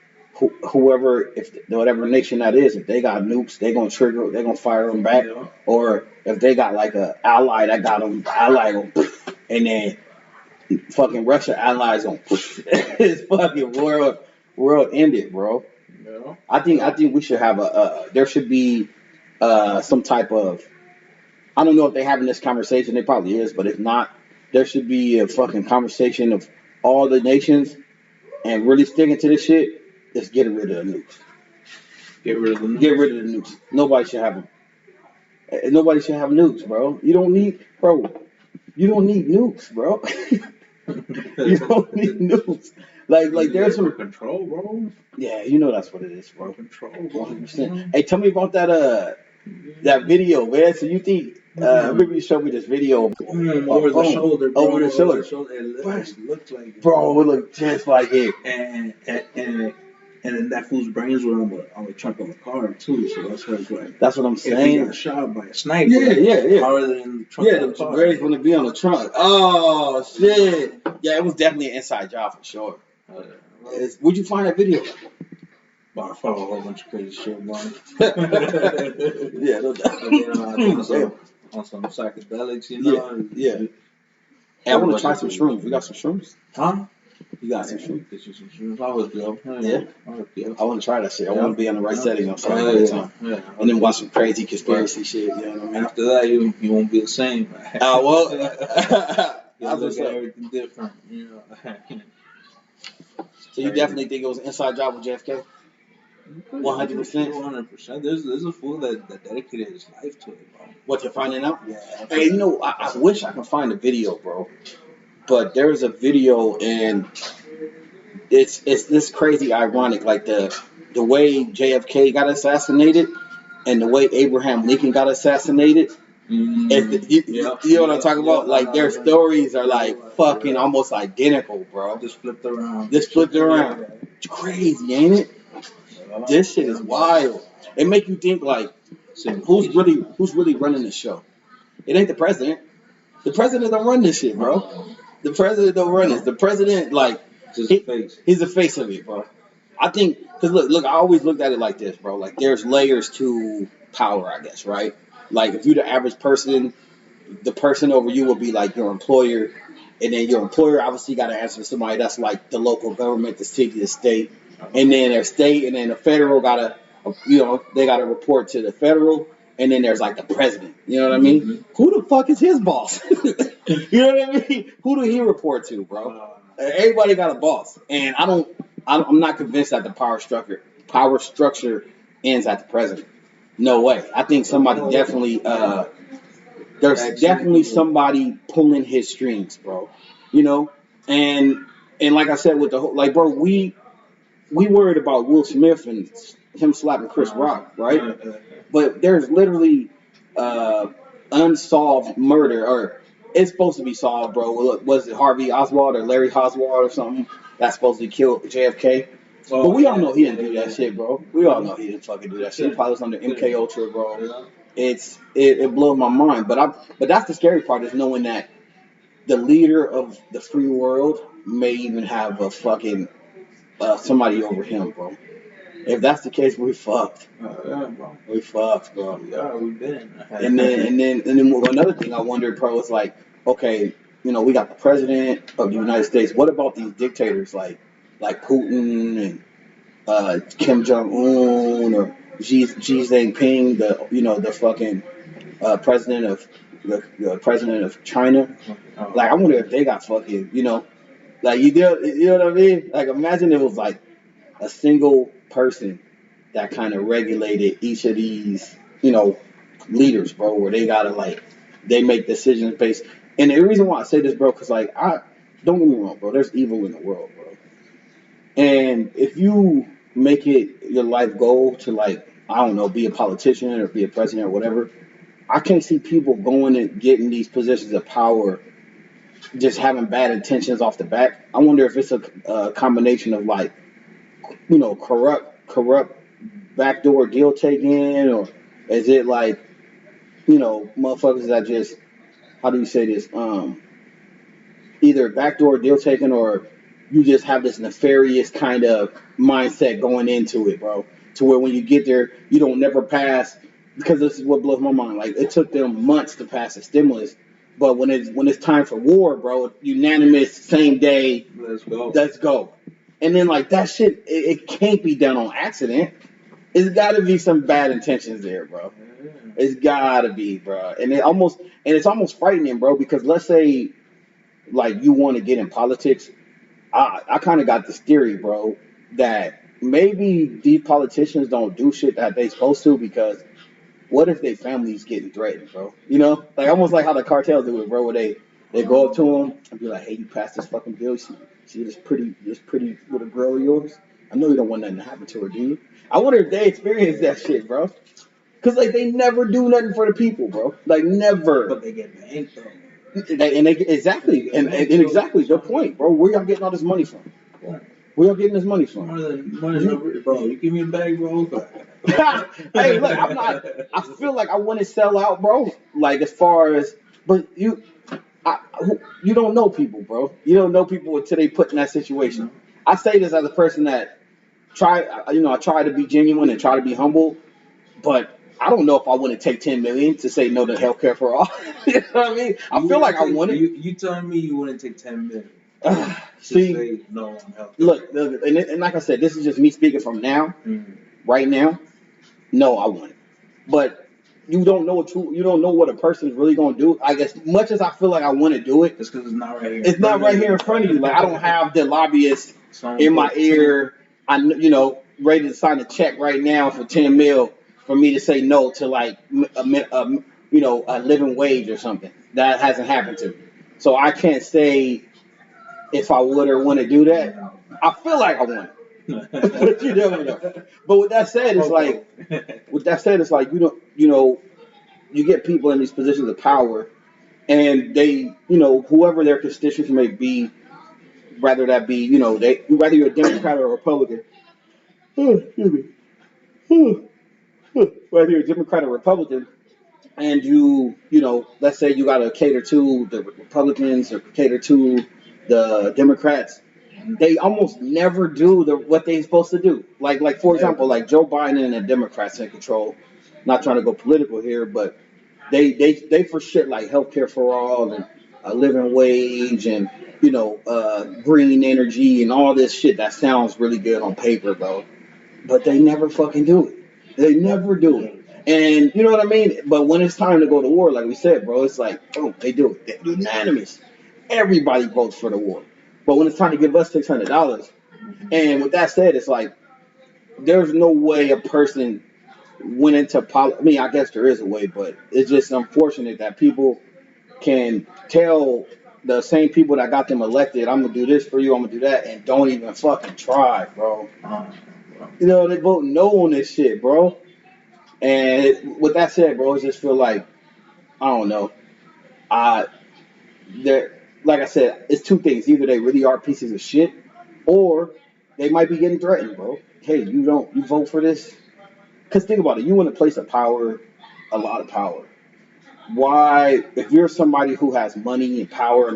whoever, if whatever nation that is, if they got nukes, they're gonna fire them back, or if they got like a ally that got them, the ally gonna, and then fucking Russia allies gonna, it's fucking world ended, bro. Yeah. I think we should have there should be some type of, I don't know if they're having this conversation, they probably is, but if not, there should be a fucking conversation of all nations and really sticking to this shit. Just get rid of the nukes. Get rid of the nukes. Get rid of the nukes. Nobody should have them. Nobody should have nukes, bro. You don't need nukes, bro. You don't need nukes. Like there's some control, bro. Yeah, that's what it is, bro. Control, 100%. Hey, tell me about that video, man. So you think maybe you showed me this video over the shoulder, bro. Over the shoulder. It looked like it. Bro, it looked just like it. And then that fool's brains were on the trunk of the car too, so that's why it's like. That's what I'm saying. If he got shot by a sniper. Yeah. How are they in the trunk of the car? The brains gonna be on the trunk. Oh shit. Yeah, it was definitely an inside job for sure. Where'd you find that video? Well, I follow a whole bunch of crazy shit, man. Yeah, no doubt. On some psychedelics, Yeah. Hey, I want to try some shrooms. We got some shrooms? Huh? You got some shrooms? Get you some shrooms. I'll hook you up. Yeah. I want to try that shit. I want to be on the right setting on Friday time. Yeah. And then watch some crazy conspiracy shit. You know what I mean? After that, you won't be the same. Well, You'll look at everything different. So you definitely think it was an inside job with JFK? 100%. 100%. There's a fool that dedicated his life to it, bro. What, you're finding out? Yeah. Hey, I wish I could find a video, bro. But there's a video, and it's this crazy ironic, like the way JFK got assassinated and the way Abraham Lincoln got assassinated. You know what I'm talking about? Like their stories are like fucking almost identical, bro. Just flipped around. It's crazy, ain't it? This shit is wild. It make you think like, who's really running the show? It ain't the president. The president don't run this shit, bro. The president don't run this. The president, like, he's the face of it, bro. I think, because look, I always looked at it like this, bro. Like, there's layers to power, I guess, right? Like, if you're the average person, the person over you will be like your employer. And then your employer obviously got to answer to somebody that's like the local government, the city, the state. And then their state, and then the federal got to, they got to report to the federal. And then there's like the president. You know what I mean? Mm-hmm. Who the fuck is his boss? You know what I mean? Who do he report to, bro? Everybody got a boss. And I'm not convinced that the power structure ends at the president. No way. I think somebody definitely, there's definitely somebody pulling his strings, bro. And like I said, with the whole, like, bro, we worried about Will Smith and him slapping Chris Rock, right? But there's literally unsolved murder, or it's supposed to be solved, bro. Was it Harvey Oswald or Larry Oswald or something that's supposed to kill JFK? But we all know he didn't do that shit, bro. We all know he didn't fucking do that shit. He probably was under MK Ultra, bro. It blows my mind. But that's the scary part, is knowing that the leader of the free world may even have a fucking somebody over him, bro. If that's the case, we fucked. Yeah, bro. We fucked, bro. Yeah, we been. And then another thing I wondered, bro, is like, okay, we got the president of the United States. What about these dictators like Putin and Kim Jong Un or Xi Jinping, the fucking president of president of China? Like, I wonder if they got fucking, like, you know what I mean? Like, imagine it was like a single person that kind of regulated each of these, leaders, bro, where they gotta, like, they make decisions based. And the reason why I say this, bro, because, like, don't get me wrong, bro, there's evil in the world, bro. And if you make it your life goal to, like, I don't know, be a politician or be a president or whatever, I can't see people going and getting these positions of power just having bad intentions off the back. I wonder if it's a combination of, like, corrupt backdoor deal taking, Is it like, motherfuckers that just, how do you say this? Either backdoor deal taking, or you just have this nefarious kind of mindset going into it, bro. To where when you get there, you don't never pass. Because this is what blows my mind. Like, it took them months to pass a stimulus, but when it's time for war, bro, unanimous, same day, let's go. And then like that shit, it can't be done on accident. It's got to be some bad intentions there, bro. It's got to be, bro. It's almost frightening, bro. Because let's say like you want to get in politics, I kind of got this theory, bro, that maybe these politicians don't do shit that they supposed to because what if their family's getting threatened, bro? Like almost like how the cartels do it, bro, where they go up to them and be like, hey, you passed this fucking bill. See this pretty little girl of yours? I know you don't want nothing to happen to her, do you? I wonder if they experience that shit, bro. Cause like they never do nothing for the people, bro. Like never. But they get banked though. Exactly, and exactly the point, bro. Where y'all getting all this money from? Where y'all getting this money from? Bro, you give me a bag, bro. Hey, look, I'm not. I feel like I want to sell out, bro. Like as far as, but you don't know people, bro. You don't know people until they put in that situation. I say this as a person that I try to be genuine and try to be humble, but I don't know if I want to take 10 million to say no to healthcare for all. You know what I mean? I feel like I want it. You telling me you wouldn't take 10 million? See, say no on healthcare. Look, and like I said, this is just me speaking from now, right now. No, I want it, but you don't know what a person's really gonna do. I guess much as I feel like I want to do it, just because it's not right here. It's not right here in front of you. Like I don't have the lobbyist in my ear. Ready to sign a check right now for 10 mil for me to say no to like a living wage or something. That hasn't happened to me, so I can't say if I would or want to do that. I feel like I want it, but you never know. But with that said, it's like you get people in these positions of power, and they whoever their constituents may be, whether that be whether you're a Democrat or a Republican. Excuse me. Whether you're a Democrat or Republican, and let's say you got to cater to the Republicans or cater to the Democrats, they almost never do what they're supposed to do. Like for example, like Joe Biden and the Democrats in control. Not trying to go political here, but they for shit like healthcare for all and a living wage and green energy and all this shit that sounds really good on paper, bro. But they never fucking do it. They never do it. And you know what I mean? But when it's time to go to war, like we said, bro, it's like, boom, they do it. They're unanimous. Everybody votes for the war. But when it's time to give us $600, and with that said, it's like, there's no way a person went into politics. I mean, I guess there is a way, but it's just unfortunate that people can tell the same people that got them elected, I'm going to do this for you, I'm going to do that, and don't even fucking try, bro. They vote no on this shit, bro. And with that said, bro, I just feel like, I don't know. Like I said, it's two things. Either they really are pieces of shit, or they might be getting threatened, bro. Hey, you vote for this? Because think about it. You in a place of power, a lot of power. Why, if you're somebody who has money and power,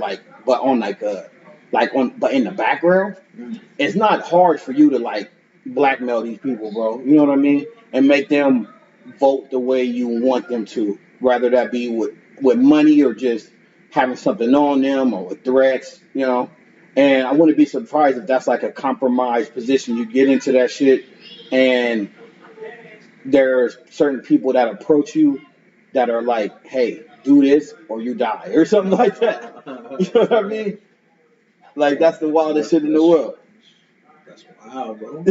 but in the background, it's not hard for you to blackmail these people, bro. You know what I mean? And make them vote the way you want them to, whether that be with money or just having something on them or with threats, And I wouldn't be surprised if that's like a compromised position. You get into that shit, and there's certain people that approach you that are like, hey, do this or you die, or something like that. You know what I mean? Like, that's the wildest shit in the world. That's wild, bro.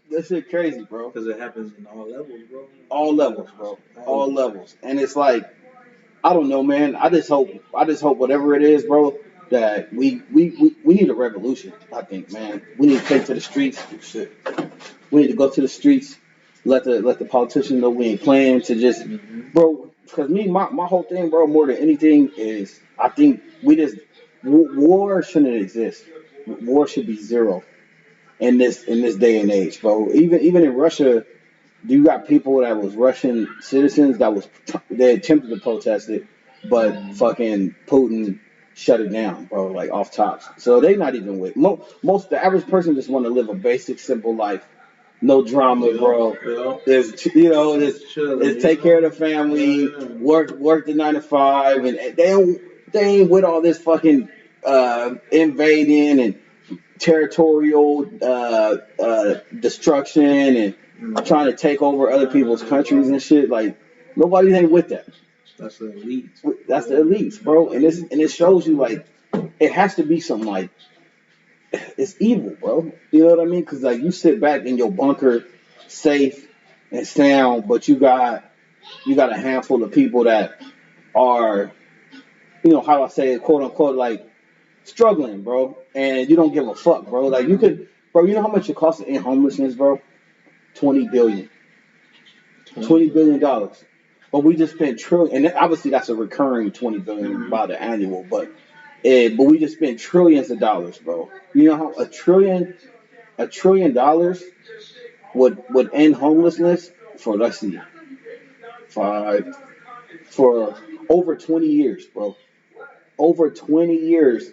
That shit crazy, bro. Because it happens in all levels, bro. All levels, bro. All levels. And it's like, I don't know, man. I just hope whatever it is, bro, that we need a revolution, I think, man. We need to take to the streets. Shit. We need to go to the streets, let the politicians know we ain't playing to just, bro, because my whole thing, bro, more than anything is, I think war shouldn't exist. War should be zero in this day and age, bro. Even in Russia, You got people that was Russian citizens they attempted to protest it, but fucking Putin shut it down, bro, like off tops. So they not even with most. The average person just want to live a basic, simple life, no drama, bro. Is is take care of the family, work the 9 to 5, and they ain't with all this fucking invading and territorial destruction and trying to take over other people's countries and shit. Like nobody ain't with that. That's the elite. That's the elites, bro. And it shows you like it has to be something like it's evil, bro. You know what I mean? Because like you sit back in your bunker, safe and sound, but you got a handful of people that are, how I say it, quote unquote, like struggling, bro, and you don't give a fuck, bro. Like you could, bro. You know how much it costs to end homelessness, bro? $20 billion. $20 billion. But we just spent trillion, and obviously that's a recurring $20 billion by the annual, but we just spent trillions of dollars, bro. You know how a trillion dollars would end homelessness for, let's see, for over 20 years, bro. Over 20 years,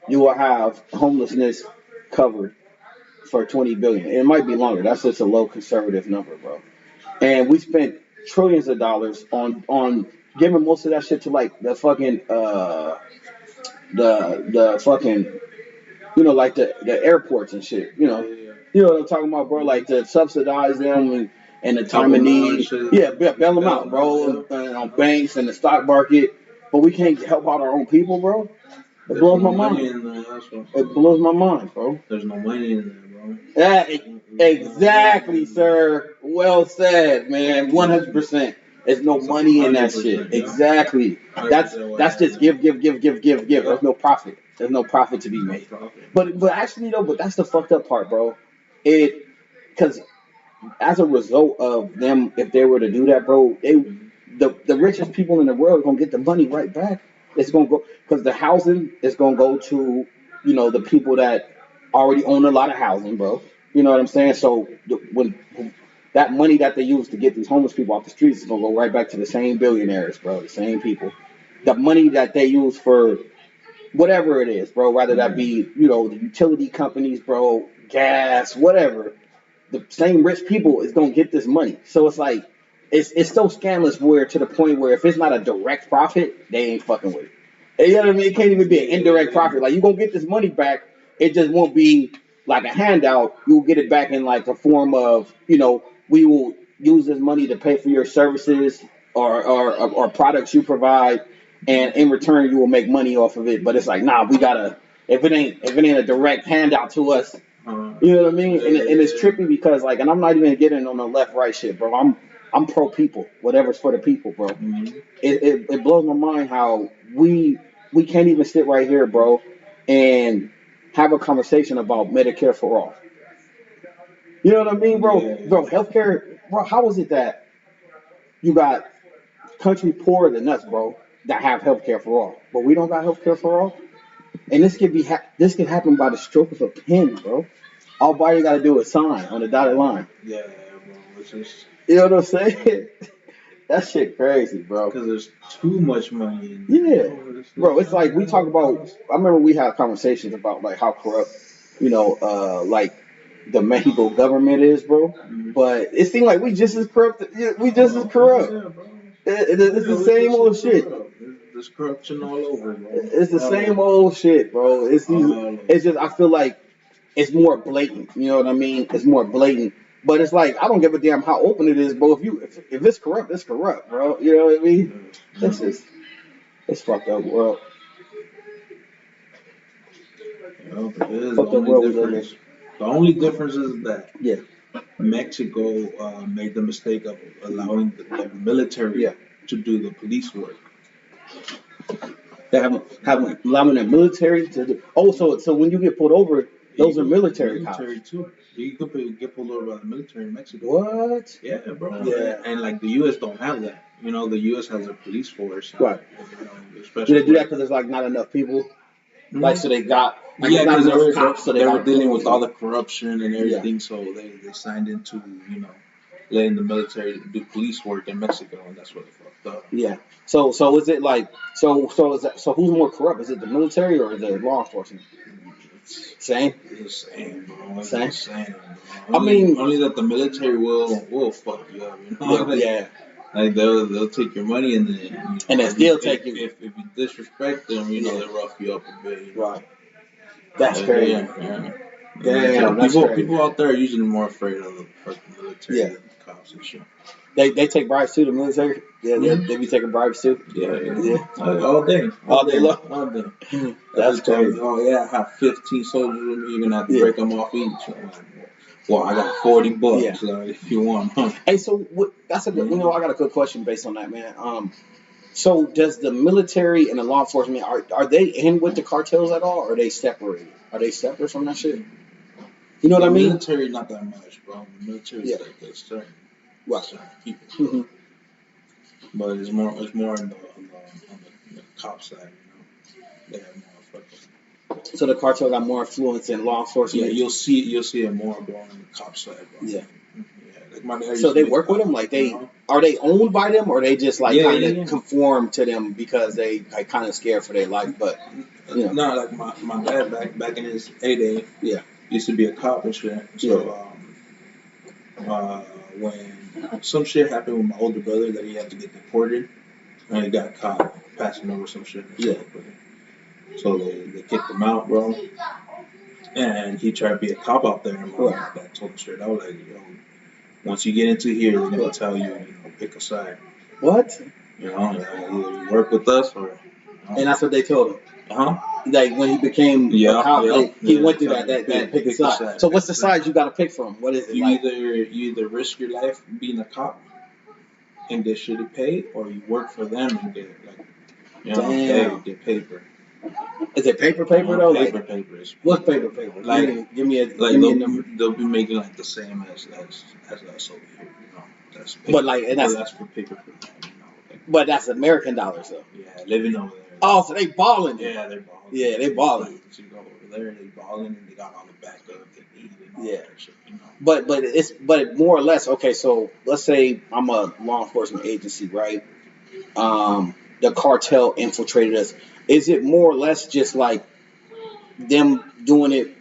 you will have homelessness covered for 20 billion. It might be longer. That's just a low conservative number, bro. And we spent trillions of dollars on giving most of that shit to like the fucking the fucking like the airports and shit. You know what I'm talking about, bro? Like to subsidize them and the time of need. Yeah, bail them out, bro. On banks and the stock market. But we can't help out our own people, bro. It blows my mind. It blows my mind, bro. There's no money in there, bro. Exactly, sir. Well said, man. 100%. There's no money in that shit. Exactly. That's just give. There's no profit. There's no profit to be made. But actually though, that's the fucked up part, bro. Because as a result of them, if they were to do that, bro, the richest people in the world are gonna get the money right back. It's gonna go because the housing is gonna go to the people that already own a lot of housing, bro. You know what I'm saying? So when that money that they use to get these homeless people off the streets is gonna go right back to the same billionaires, bro. The same people. The money that they use for whatever it is, bro. Whether that be the utility companies, bro, gas, whatever. The same rich people is gonna get this money. So it's like it's so scandalous where to the point where if it's not a direct profit, they ain't fucking with it. You know what I mean? It can't even be an indirect profit. Like you gonna get this money back, it just won't be like a handout. You'll get it back in like a form of, we will use this money to pay for your services or products you provide, and in return you will make money off of it. But it's like, nah, we gotta if it ain't a direct handout to us. You know what I mean? And it's trippy because like, and I'm not even getting on the left right shit, bro. I'm pro people, whatever's for the people, bro. It blows my mind how we can't even sit right here, bro, and have a conversation about Medicare for all. You know what I mean, bro? Yeah. Bro, healthcare, bro. How is it that you got country poorer than us, bro, that have healthcare for all, but we don't got healthcare for all? And this could happen by the stroke of a pen, bro. All you gotta do is sign on the dotted line. Yeah, bro. It's just. You know what I'm saying? That shit crazy, bro. Because there's too much money in there. Yeah. Bro, it's like we talk about, I remember we had conversations about like how corrupt, like the Mexico government is, bro. But it seemed like we just as corrupt. We just as corrupt. Yeah, bro. It's the same old shit. There's corruption all over, bro. It's the same old shit, bro. It's just, I feel like it's more blatant. You know what I mean? It's more blatant. But it's like, I don't give a damn how open it is, bro. If it's corrupt, it's corrupt, bro. You know what I mean? It's fucked up world. The only difference is that Mexico made the mistake of allowing the military to do the police work. They haven't allowing the military to do. Oh, so when you get pulled over, those are military cops. Too. You could get pulled over by the military in Mexico. What? Yeah, bro. Yeah. And like the U.S. don't have that. You know, the U.S. has a police force. Right. Do they do that because there's like not enough people? Mm-hmm. Like, so they got because they were dealing with all the corruption and everything, so they signed into letting the military do police work in Mexico, and that's what it fucked up. Yeah. So is it like so who's more corrupt? Is it the military or the law enforcement? Same. It's the same, bro. It's Same. the same, bro. Only that the military will fuck you up, you know? Yeah. Like they'll take your money and then And still take you. If you disrespect them, you know, they rough you up a bit. You know? Right. That's crazy. Yeah. Damn, that's crazy. People out there are usually more afraid of the military than the cops and shit. They take bribes too, the military? Yeah, they be taking bribes too? Yeah. All day. All day long? All day. That's crazy. Oh, yeah, I have 15 soldiers with me. You're going to have to break them off each. Well, I got 40 bucks if you want. Hey, so that's a good, I got a good question based on that, man. So does the military and the law enforcement, are they in with the cartels at all, or are they separated? Are they separate from that shit? You know what I mean? The military, not that much, bro. The military is like certain people. Mm-hmm. But it's more on the cop side, you know. They have more fucking. So the cartel got more influence in law enforcement. Yeah, you'll see it more, bro, on the cop side, bro. Yeah. Like my dad so they work with them, like are they owned by them, or they just like kind of conform to them because they like kind of scared for their life? But you know, no, like my dad back in his heyday, used to be a cop and shit. So when some shit happened with my older brother that he had to get deported, and he got caught passing over some shit. So they kicked him out, bro. And he tried to be a cop out there, and my dad told him straight out, like, yo, once you get into here, they're gonna tell you, pick a side. What? You know, either you work with us or. And that's what they told him. Like when he became a cop, he went through that pick a side. So what's the side you got to pick from? What is it? You either risk your life being a cop and get shitty pay, or you work for them and get paper. Is it paper though? Paper. What's paper? Like, give me a number. They'll be making like the same as us over here. You know, that's paper. But like, and that's for paper. But that's American dollars though. Yeah, living over there. Oh, so they balling. Yeah, they're balling. Yeah, they balling. So you go over there, they balling, and they got all the backup they need and all that shit, you know. But more or less, okay. So let's say I'm a law enforcement agency, right? The cartel infiltrated us. Is it more or less just like them doing it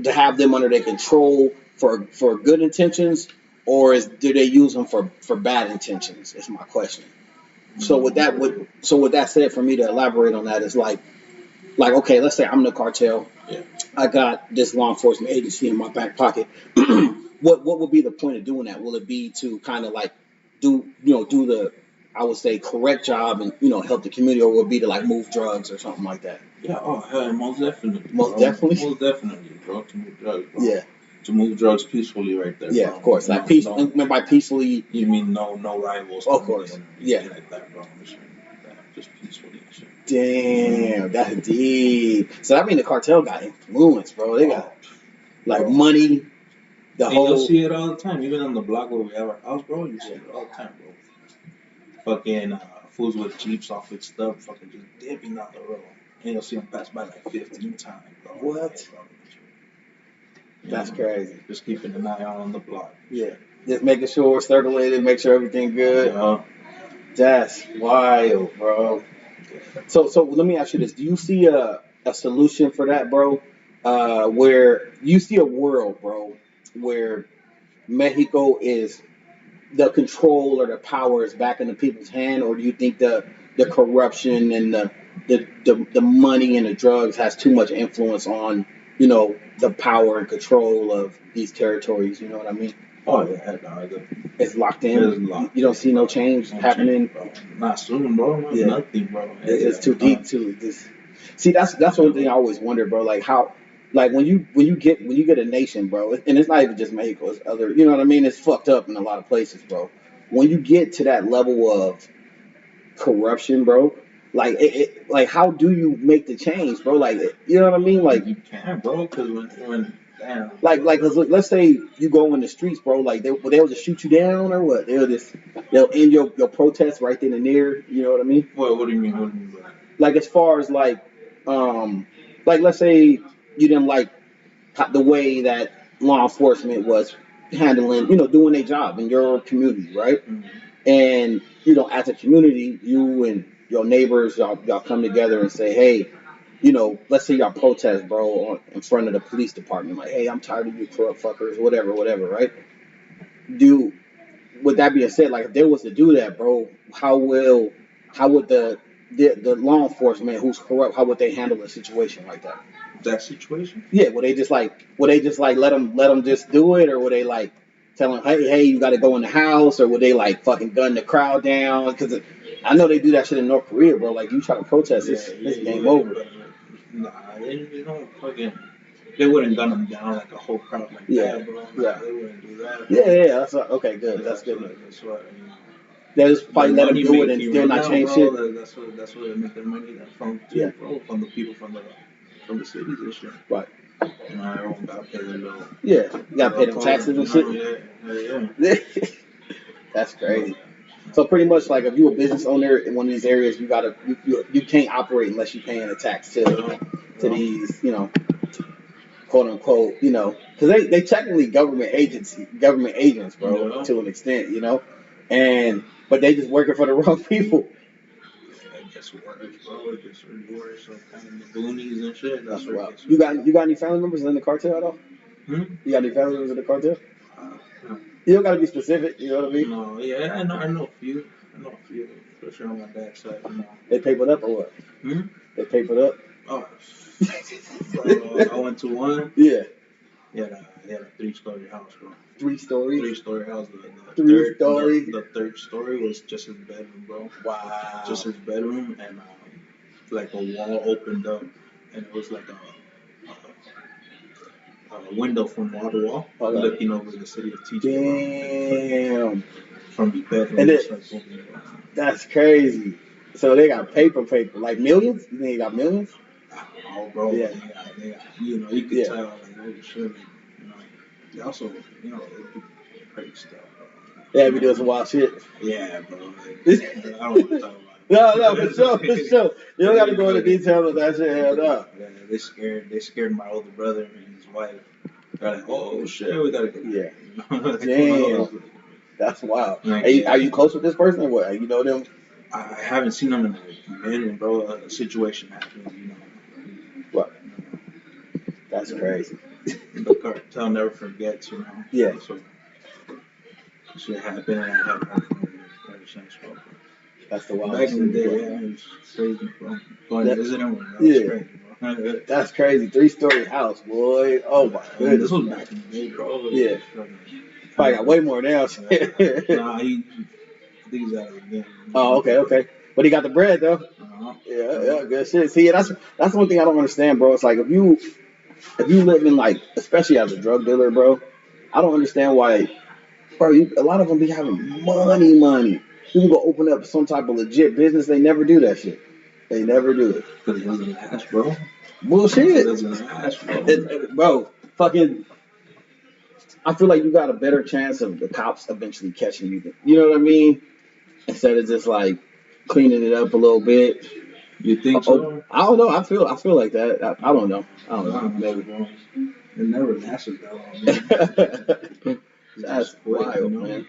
to have them under their control for good intentions, or do they use them for bad intentions? Is my question. So with that said, for me to elaborate on that is like okay, let's say I'm the cartel. Yeah. I got this law enforcement agency in my back pocket. What would be the point of doing that? Will it be to kind of like do the, I would say, correct job and help the community, or would it be to like move drugs or something like that? Yeah. Oh hell, most definitely. Most definitely, bro. To move drugs, bro. Yeah. To move drugs peacefully, right there. Yeah, bro. Of course. Like peaceful. By peacefully, you mean no rivals. Of course. Yeah. Like that, bro. Just peacefully and shit. Damn, that's deep. So that means the cartel got influence, bro. They got like money. You'll see it all the time, even on the block where we have our house, bro. You see it all the time, bro. Fucking fools with jeeps off with stuff, fucking just dipping out the road, and you'll see them pass by like 15 times, bro. What? That's crazy. Just keeping an eye on the block. Yeah, just making sure circulated, make sure everything good. Yeah. That's wild, bro. So let me ask you this: do you see a solution for that, bro? Where you see a world, bro, where Mexico is the control or the power is back in the people's hand, or do you think the corruption and the money and the drugs has too much influence on the power and control of these territories? You know what I mean? Oh yeah, it's locked in. You don't see no change happening. Bro. Not soon, bro. Nothing, bro. It's too deep too. See, that's one thing I always wonder, bro. Like how, like when you get a nation, bro, and it's not even just Mexico, it's other. You know what I mean? It's fucked up in a lot of places, bro. When you get to that level of corruption, bro, like like how do you make the change, bro? Like you know what I mean? Like you can't, bro, because when damn. Like, let's say you go in the streets, bro. Like they'll just shoot you down or what? They'll end your protest right then and there. You know what I mean? What do you mean? What do you mean by that? Like as far as like let's say you didn't like the way that law enforcement was handling, doing their job in your community, right? Mhm. And as a community, you and your neighbors, y'all come together and say, hey, let's say y'all protest, bro, in front of the police department, like, hey, I'm tired of you corrupt fuckers, whatever, right? Do With that being said, like if they was to do that, bro, how would the law enforcement who's corrupt, how would they handle a situation like that? That situation? Yeah, would they just like let them just do it, or would they like tell them, hey, you got to go in the house, or would they like fucking gun the crowd down? Because I know they do that shit in North Korea, bro. Like you try to protest, it's game over. Nah, they don't fucking. They wouldn't gun them down like a whole crowd like that, bro. Yeah. They wouldn't do that. Yeah. That's okay. Good. That's good. That's what. They just probably let them do it and still not change shit. That's what they make their money from too, Yeah. bro. From the people from the cities and shit. Right. Everyone gotta pay their little. Yeah, you gotta pay them taxes and shit. Yeah. That's crazy. So pretty much like if you're a business owner in one of these areas, you can't operate unless you're paying a tax to these, quote unquote, because they technically government agents, bro, to an extent, but they just working for the wrong people. It gets worse, bro. It gets really worse. So kind of the boonies and shit. That's Wow. what You got any family members in the cartel at all? Hmm? You got any family members in the cartel? No. You don't gotta be specific. You know what I mean? No, yeah, I know a few. For sure on my dad's side. They papered up or what? Hmm? They papered up. Oh, bro, I went to one. Yeah. He had a 3-story house, bro. 3 stories. 3-story house. The third story was just his bedroom, bro. Wow. Just his bedroom, and like a wall opened up, and it was like a window from wall to wall, looking over the city of TJ. Damn. From his bedroom. And that's crazy. So they got paper, like millions? You think they got millions? Oh, bro. Yeah. They got, you could tell, like, oh shit, they also, they do crazy stuff, bro. Yeah, be doing some wild shit. Yeah, bro. Like, I don't want to talk about it. No, for sure. You don't got to go into detail of that shit. Hell no. Yeah, they scared my older brother and his wife. They're like, oh shit, we gotta get out. Damn. That's wild. Are you close with this person or what? You know them? I haven't seen them in a minute, bro. A situation happened, What? That's crazy. The cartel never forgets, Yeah. So shit happened, and I haven't heard from them ever since, bro. That's the wild. Back in the day, it was crazy, bro. Going to visit him, crazy, bro. That's crazy. 3-story house, boy. Oh my goodness. This was back in the day, bro. Yeah. Probably got way more now. Nah, I think he's out of the game. Oh, okay. But he got the bread though. Yeah, good shit. See, that's one thing I don't understand, bro. It's like if you live in like, especially as a drug dealer, bro, I don't understand why, bro. A lot of them be having money. You can go open up some type of legit business. They never do that shit. They never do it. Because it doesn't last, bro. Bullshit. It doesn't last, bro. Bro, fucking. I feel like you got a better chance of the cops eventually catching you. You know what I mean? Instead of just like cleaning it up a little bit. You think so? I don't know. I feel like that. I don't know. Maybe, bro. It never lasted that long. That's wild, man.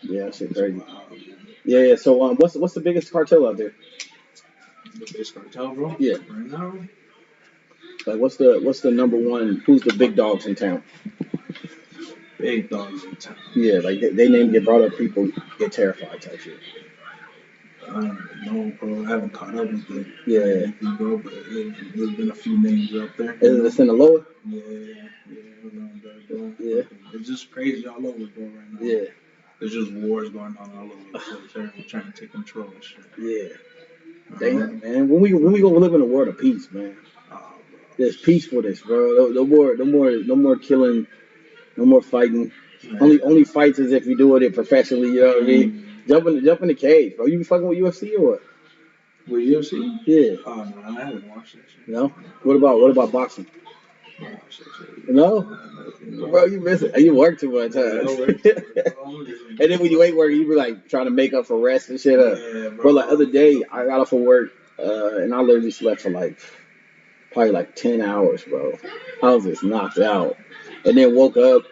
Yeah, that shit crazy. Yeah. So, what's the biggest cartel out there? The biggest cartel, bro? Yeah. Right now. Like, what's the number one? Who's the big dogs in town? Big dogs in town. Yeah, like they name get brought up, people get terrified type shit. I don't know, bro. I haven't caught up with it. Yeah. Bro, but there's been a few names up there. Is this in the lower? Yeah, around there, bro. Yeah. It's just crazy all over, bro, right now. Yeah. There's just wars going on all over the place. Everyone's trying to take control and shit. Yeah. Damn, man. When we gonna live in a world of peace, man? There's peace for this, bro. No more killing, no more fighting. Yeah. Only fights is if you do it professionally. You know what I mean? Jump in the cage, bro. You be fucking with UFC or what? With UFC? Yeah. Oh no, I haven't watched that shit. No. What about boxing? No. Bro, you miss it. You work too much, huh? And then when you ain't working, you be like trying to make up for rest and shit. Yeah, bro. Like other day, I got off of work, and I literally slept for like probably like 10 hours, bro. I was just knocked out. And then woke up,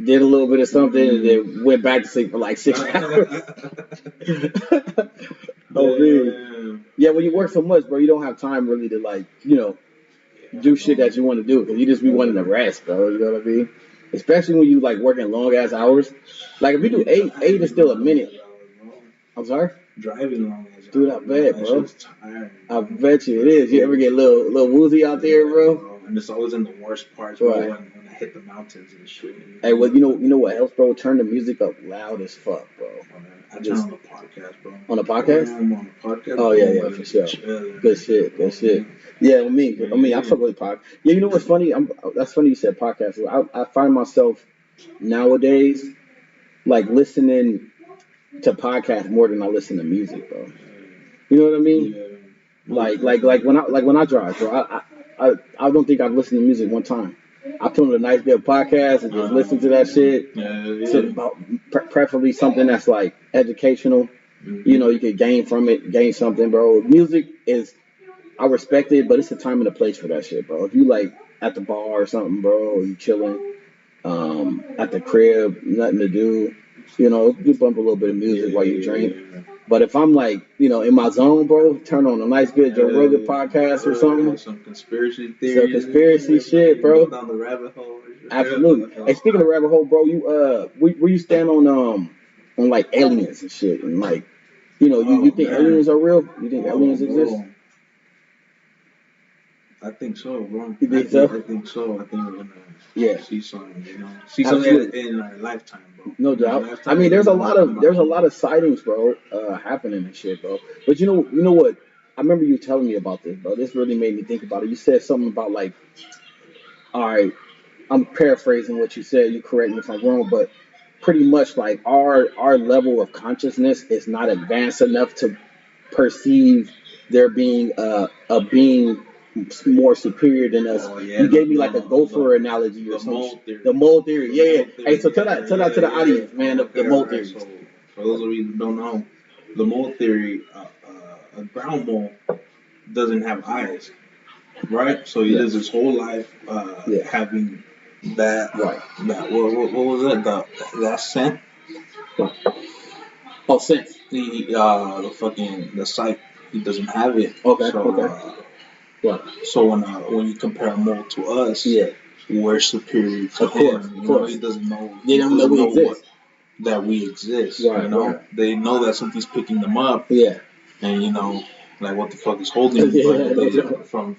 did a little bit of something, and then went back to sleep for like 6 hours. Oh, man. Yeah, when you work so much, bro, you don't have time really to, like, do shit that you want to do because you just be wanting to rest, bro. You know what I mean? Especially when you like working long ass hours. Like if you do eight is still a minute. I'm sorry. Driving long as dude, I bet, bro. I bet you it is. You ever get a little woozy out there, bro? And it's always in the worst parts, bro. Right. When I hit the mountains and shit. Hey, well, you know what helps, bro? Turn the music up loud as fuck, bro. I turn on the podcast, bro. On the podcast? I'm on the podcast. Oh yeah, for sure. Good shit. Yeah, I fuck with podcast. Yeah, you know what's funny? That's funny you said podcast. I find myself nowadays like listening to podcasts more than I listen to music, bro. You know what I mean? Yeah. Like when I drive, bro. I don't think I've listened to music one time. I put on a nice bit of podcast and just listen to that shit. Preferably something that's like educational. Mm-hmm. You could gain from it, gain something, bro. Music is, I respect it, but it's a time and a place for that shit, bro. If you like at the bar or something, bro, or you chilling, at the crib, nothing to do, you bump a little bit of music while you drink. But if I'm like, in my zone, bro, turn on a nice good Joe Rogan podcast or something. Some conspiracy theories. Some conspiracy shit, bro. Down the rabbit hole. Absolutely. Hey, speaking of rabbit hole, bro, where you stand on like aliens and shit, and like, you think aliens are real? You think aliens exist? I think so, bro. You think so? I think so. I think we're gonna see something, see something in our lifetime, bro. No doubt. I mean, there's a lot of sightings, bro, happening and shit, bro. But you know what? I remember you telling me about this, bro. This really made me think about it. You said something about like, all right, I'm paraphrasing what you said. You correct me if I'm wrong, but pretty much like our level of consciousness is not advanced enough to perceive there being a being more superior than us. Oh, yeah, you gave me like a gopher analogy or something. The mold theory. Yeah. Hey, so tell that to the audience, man, the mold theory. So for those of you who don't know, the mold theory, a ground mole doesn't have eyes, right? So he lives his whole life having that. Right. That what was it? That scent. Oh, scent. The sight. He doesn't have it. Okay. So, okay. Right. So when you compare a mole to us, we're superior to him. Of course. He doesn't know. They don't know we exist. That we exist. Right. Right. They know that something's picking them up. Yeah. And like what the fuck is holding them? But from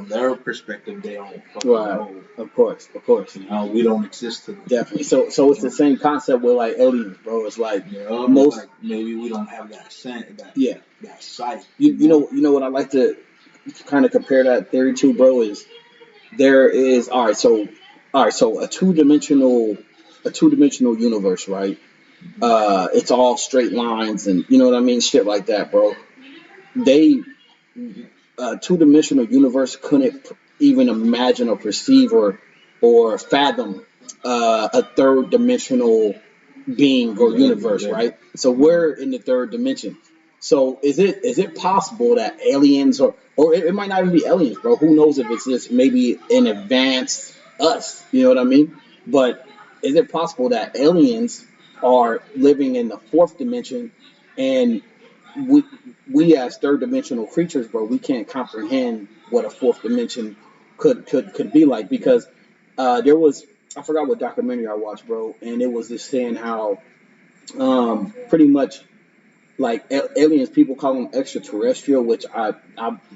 their perspective, they don't fucking know. Of course. We don't exist to them. Definitely. So it's the same concept with like aliens, bro. It's like most like maybe we don't have that scent, that sight. You know what I like to kind of compare that theory to, bro, is there is so a two-dimensional universe, right? It's all straight lines and you know what I mean, shit like that, bro. Two-dimensional universe couldn't even imagine or perceive or fathom a third-dimensional being or universe, right? So we're in the third dimension. So is it possible that aliens or it might not even be aliens, bro? Who knows if it's just maybe an advanced us? You know what I mean? But is it possible that aliens are living in the fourth dimension and we as third dimensional creatures, bro, we can't comprehend what a fourth dimension could be like? Because there was, I forgot what documentary I watched, bro, and it was just saying how pretty much like aliens, people call them extraterrestrial, which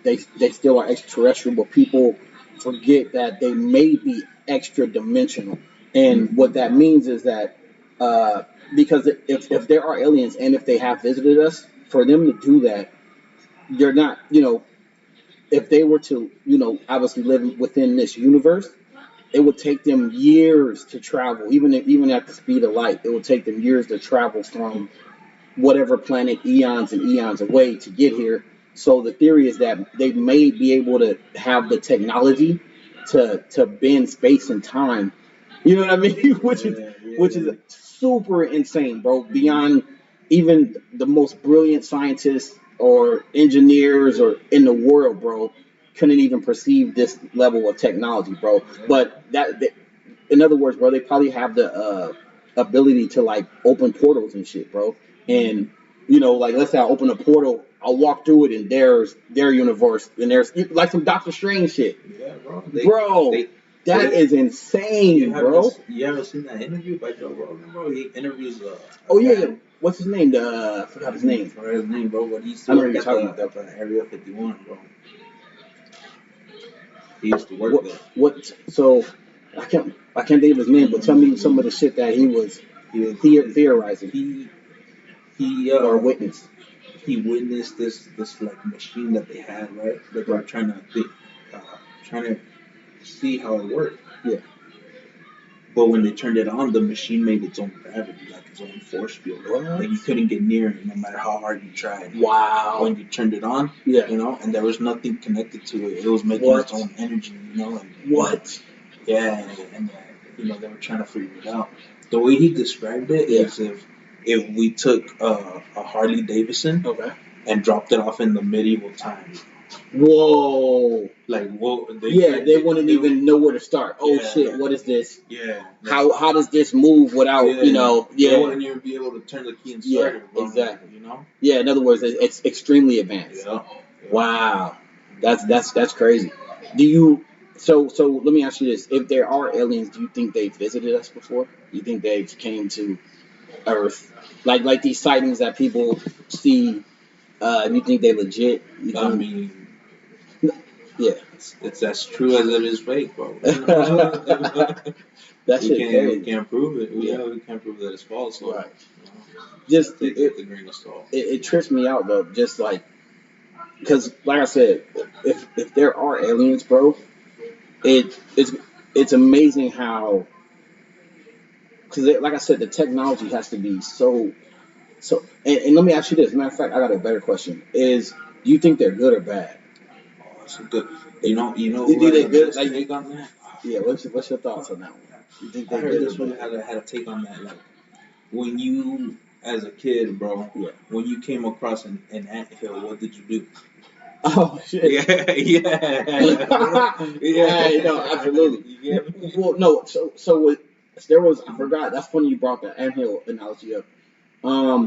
they still are extraterrestrial, but people forget that they may be extra dimensional. And what that means is that because if there are aliens and if they have visited us, for them to do that, you're not, if they were to, obviously live within this universe, it would take them years to travel, even at the speed of light. It would take them years to travel from whatever planet eons and eons away to get here. So the theory is that they may be able to have the technology to bend space and time. You know what I mean? which is super insane, bro. Beyond even the most brilliant scientists or engineers or in the world, bro. couldn't even perceive this level of technology, bro. But in other words, bro, they probably have the ability to like open portals and shit, bro. And like let's say I open a portal, I'll walk through it, and there's their universe, and there's like some Doctor Strange shit. Yeah, bro. That is insane, bro. You haven't seen that interview by Joe Rogan, bro? He interviews. Yeah. What's his name? I forgot his name. Bro. But he used to work at the Area 51, bro. He used to work there. So I can't think of his name, but tell me some of the shit that he was theorizing. He or witnessed. He witnessed this like machine that they had, right? That they were trying to see how it worked. Yeah. But when they turned it on, the machine made its own gravity, like its own force field. Like you couldn't get near it no matter how hard you tried. Wow. When you turned it on, and there was nothing connected to it. It was making its own energy, What? Yeah, and they were trying to figure it out. The way he described it is if we took a Harley Davidson and dropped it off in the medieval times. Whoa! Like they wouldn't even know where to start. Oh shit! What is this? Yeah. How does this move without They wouldn't even be able to turn the key and start it. Exactly. Yeah. In other words, it's extremely advanced. Yeah. Wow. That's crazy. Do you? So let me ask you this: if there are aliens, do you think they visited us before? You think they came to Earth? Like these sightings that people see. You think they legit? I mean. Yeah, it's as true as it is fake, bro. That shit we can't prove it. We can't prove that it's false. So, right. Just take it with a grain of salt. It trips me out though, just like because, like I said, if there are aliens, bro, it's amazing how. Because, like I said, the technology has to be so. And let me ask you this. Matter of fact, I got a better question. Do you think they're good or bad? So good. You know think they good? Like, take on that? Yeah, what's your thoughts on that one? You think they I heard this one had a take on that. Like when you, as a kid, bro, when you came across an anthill, what did you do? Oh shit! Yeah, absolutely. Well, no. So there was. I forgot. That's funny you brought the anthill analogy up.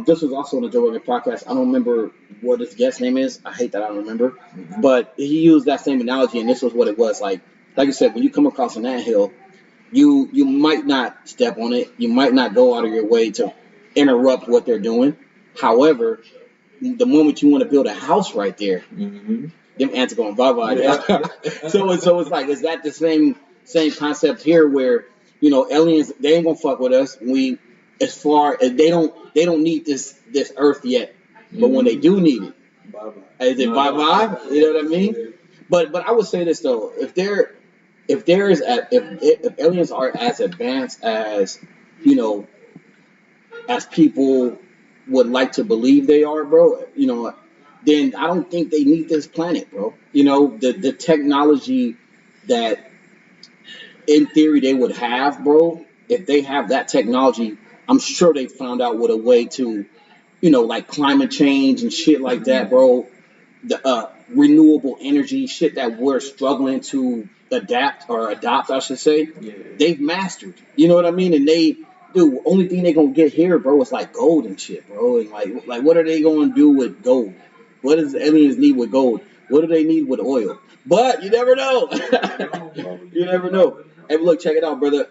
This was also on the Joe Rogan podcast. I don't remember what his guest name is. I hate that I don't remember. But he used that same analogy, and this was what it was. Like you said, when you come across an anthill, you might not step on it. You might not go out of your way to interrupt what they're doing. However, the moment you want to build a house right there, them ants are going bye-bye. Yeah. So it's like, is that the same concept here where, aliens, they ain't going to fuck with us. As far as they don't need this earth yet, but when they do need it, is it bye? You know what I mean? But I would say this though: if aliens are as advanced as as people would like to believe they are, bro, then I don't think they need this planet, bro. The technology that in theory they would have, bro. If they have that technology, I'm sure they found out what a way to, like climate change and shit like that, bro. The renewable energy shit that we're struggling to adopt, I should say. Yeah. They've mastered. You know what I mean? And only thing they gonna get here, bro, is like gold and shit, bro. And like what are they gonna do with gold? What does aliens need with gold? What do they need with oil? But you never know. You never know. Hey, look, check it out, brother.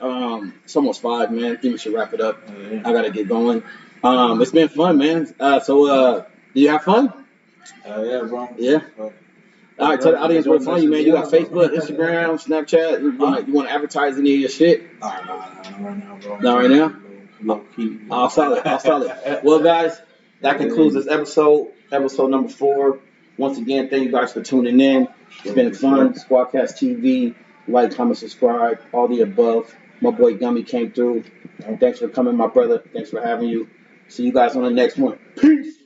It's almost 5, man. I think we should wrap it up. I gotta get going. It's been fun, man. So do you have fun? Yeah, bro. Yeah. All right, tell the audience where to find you, man. You got Facebook, Instagram, Snapchat. You want to advertise any of your shit? Not right now, bro. Not right now? Low key. All solid. Well, guys, that concludes this episode number 4. Once again, thank you guys for tuning in. It's been fun. SQAWDCAST TV. Like, comment, subscribe, all the above. My boy Gummy came through. And thanks for coming, my brother. Thanks for having you. See you guys on the next one. Peace.